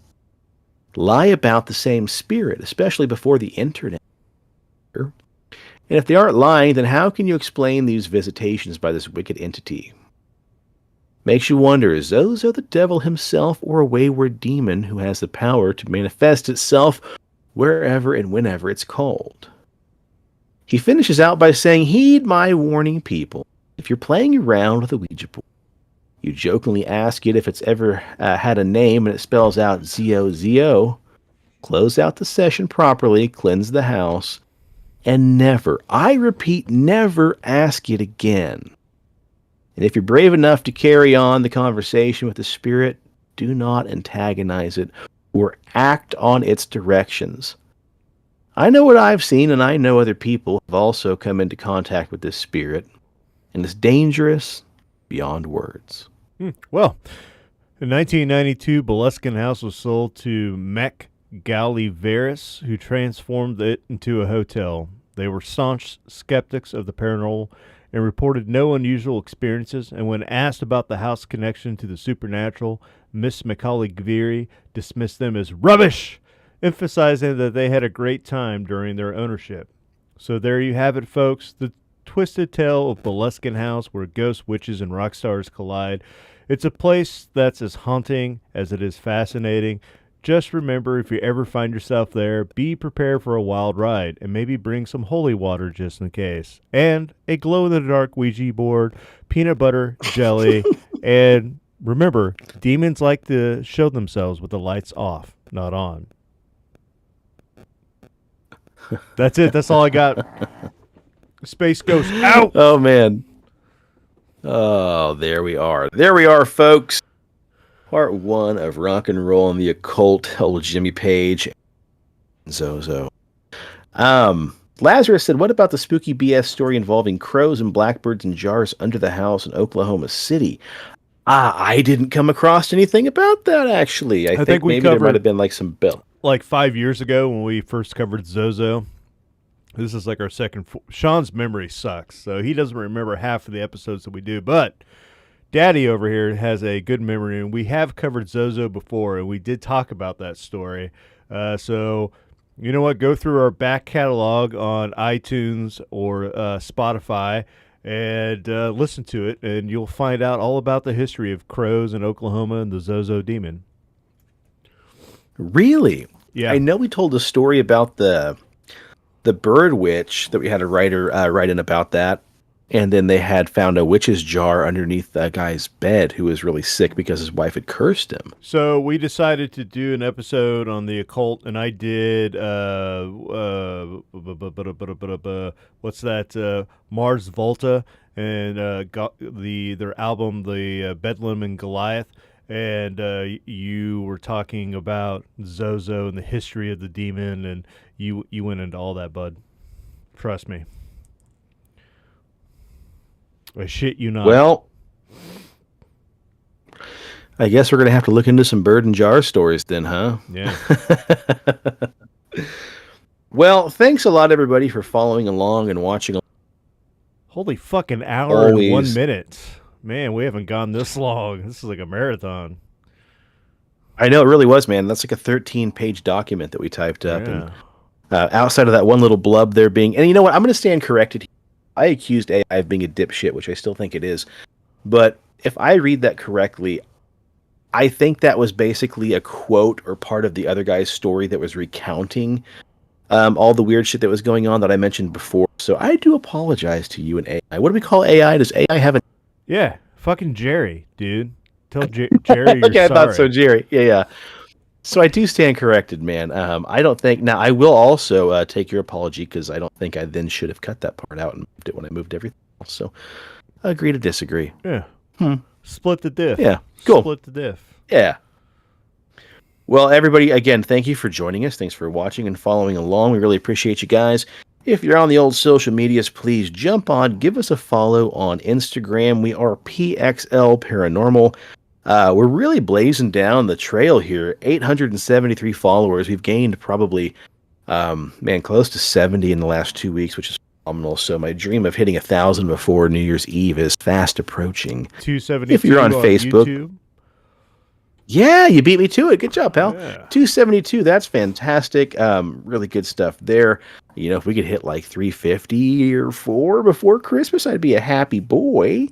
lie about the same spirit, especially before the internet? And if they aren't lying, then how can you explain these visitations by this wicked entity? Makes you wonder, is Zoso the devil himself or a wayward demon who has the power to manifest itself wherever and whenever it's called? He finishes out by saying, heed my warning, people. If you're playing around with a Ouija board, you jokingly ask it if it's ever had a name and it spells out Zozo, close out the session properly, cleanse the house, and never, I repeat, never ask it again. And if you're brave enough to carry on the conversation with the spirit, do not antagonize it or act on its directions. I know what I've seen, and I know other people have also come into contact with this spirit, and it's dangerous beyond words. Well, in 1992, Beluskin House was sold to Mac Galliveris, who transformed it into a hotel. They were staunch skeptics of the paranormal and reported no unusual experiences, and when asked about the house connection to the supernatural, Miss Macaulay Gviri dismissed them as rubbish, emphasizing that they had a great time during their ownership. So there you have it, folks, the twisted tale of Beluskin House, where ghosts, witches, and rock stars collide. It's a place that's as haunting as it is fascinating. Just remember, if you ever find yourself there, be prepared for a wild ride, and maybe bring some holy water just in case. And a glow-in-the-dark Ouija board, peanut butter, jelly, and remember, demons like to show themselves with the lights off, not on. That's it. That's all I got. Space Ghost out. Oh, man. Oh, there we are. There we are, folks. Part 1 of Rock and Roll and the Occult, old Jimmy Page and Zoso. Lazarus said, what about the spooky BS story involving crows and blackbirds in jars under the house in Oklahoma City? I didn't come across anything about that, actually. I think we maybe there might covered have been like some bill. like 5 years ago when we first covered Zoso. This is like our second. Sean's memory sucks, so he doesn't remember half of the episodes that we do. But Daddy over here has a good memory, and we have covered Zoso before, and we did talk about that story. So, you know what? Go through our back catalog on iTunes or Spotify and listen to it, and you'll find out all about the history of crows in Oklahoma and the Zoso demon. Really? Yeah. I know we told a story about the bird witch that we had a writer write in about that. And then they had found a witch's jar underneath a guy's bed who was really sick because his wife had cursed him. So we decided to do an episode on the occult, and I did what's that? Mars Volta, and their album, the Bedlam and Goliath, and you were talking about Zoso and the history of the demon, and you went into all that, bud. Trust me. I shit you not. Well, I guess we're going to have to look into some bird and jar stories then, huh? Yeah. Well, thanks a lot, everybody, for following along and watching. Holy fucking hour and 1 Always. minute. Man, we haven't gone this long. This is like a marathon. I know, it really was, man. That's like a 13-page document that we typed up. Yeah. And outside of that one little blub there being... And you know what? I'm going to stand corrected. I accused AI of being a dipshit, which I still think it is. But if I read that correctly, I think that was basically a quote or part of the other guy's story that was recounting all the weird shit that was going on that I mentioned before. So I do apologize to you and AI. What do we call AI? Does AI have a... Yeah, fucking Jerry, dude. Tell Jerry you're Okay, I sorry. thought so, Jerry. Yeah. So I do stand corrected, man. I don't think... Now, I will also take your apology because I don't think I then should have cut that part out and moved it when I moved everything else. So agree to disagree. Yeah. Split the diff. Yeah, cool. Split the diff. Yeah. Well, everybody, again, thank you for joining us. Thanks for watching and following along. We really appreciate you guys. If you're on the old social medias, please jump on, give us a follow on Instagram. We are PXL Paranormal. We're really blazing down the trail here. 873 followers. We've gained probably, close to 70 in the last 2 weeks, which is phenomenal. So my dream of hitting 1,000 before New Year's Eve is fast approaching. 272 If you're on Facebook. YouTube. Yeah, you beat me to it. Good job, pal. Yeah. 272, that's fantastic. Really good stuff there. You know, if we could hit like 350 or 4 before Christmas, I'd be a happy boy.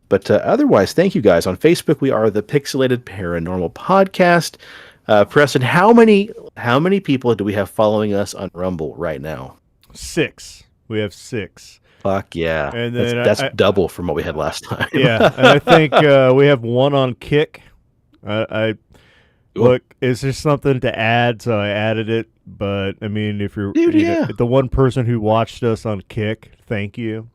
But otherwise, thank you guys. On Facebook, we are the Pixelated Paranormal Podcast. Preston, how many people do we have following us on Rumble right now? 6. We have 6. Fuck yeah. And then that's double from what we had last time. Yeah, and I think we have 1 on Kick. Look, is there something to add? So I added it. But I mean, if you're the one person who watched us on Kick, thank you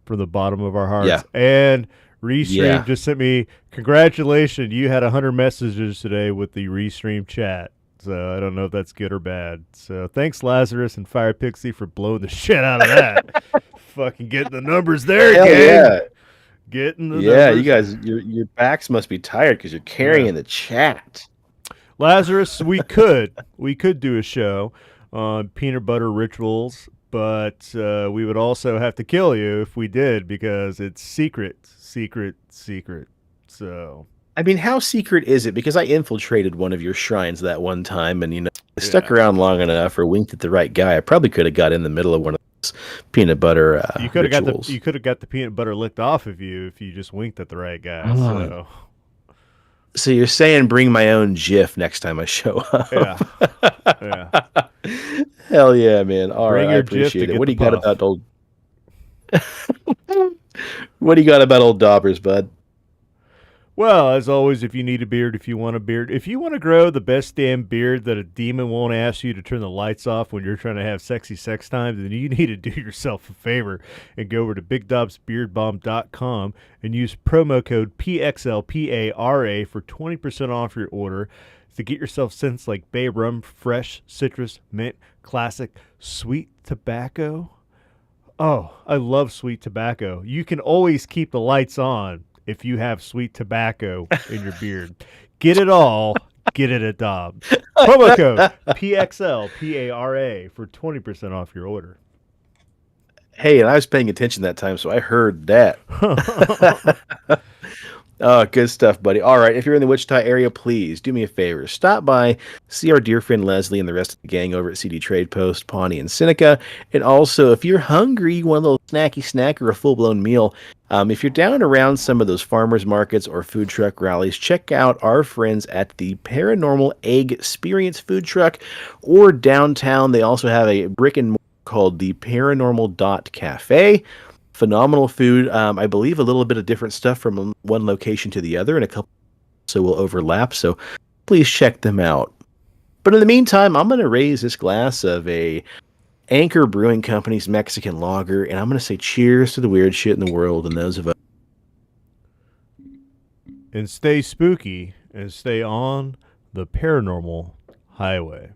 from the bottom of our hearts. Yeah. And Restream just sent me, congratulations, you had 100 messages today with the Restream chat. So I don't know if that's good or bad. So thanks, Lazarus and Fire Pixie, for blowing the shit out of that. Fucking getting the numbers there, Hell gang. yeah. Getting the numbers. You guys, your backs must be tired because you're carrying the chat. Lazarus, we could do a show on peanut butter rituals, but we would also have to kill you if we did because it's secret. So, I mean, how secret is it? Because I infiltrated one of your shrines that one time, and I stuck around long enough or winked at the right guy. I probably could have got in the middle of one of those peanut butter you could have rituals. got the peanut butter licked off of you if you just winked at the right guy. Oh. So you're saying bring my own GIF next time I show up? Yeah. Hell yeah, man! All right, I your GIF appreciate to it. What do you get got the about old? What do you got about old Daubers, bud? Well, as always, if you need a beard, if you want a beard, if you want to grow the best damn beard that a demon won't ask you to turn the lights off when you're trying to have sexy sex time, then you need to do yourself a favor and go over to BigDobsBeardBomb.com and use promo code PXLPARA for 20% off your order to get yourself scents like bay rum, fresh, citrus, mint, classic, sweet tobacco. Oh, I love sweet tobacco. You can always keep the lights on if you have sweet tobacco in your beard. Get it all. Get it at Dobbs. Promo code PXLPARA for 20% off your order. Hey, and I was paying attention that time, so I heard that. Oh, good stuff, buddy. All right, if you're in the Wichita area, please do me a favor. Stop by, see our dear friend Leslie and the rest of the gang over at CD Trade Post, Pawnee, and Seneca. And also, if you're hungry, you want a little snacky snack or a full-blown meal, if you're down around some of those farmers markets or food truck rallies, check out our friends at the Paranormal Egg Experience food truck, or downtown, they also have a brick and mortar called the Paranormal Dot Cafe. Phenomenal food. I believe a little bit of different stuff from one location to the other, and a couple so will overlap. So please check them out. But in the meantime, I'm going to raise this glass of a Anchor Brewing Company's Mexican lager, and I'm going to say cheers to the weird shit in the world and those of us. And stay spooky and stay on the paranormal highway.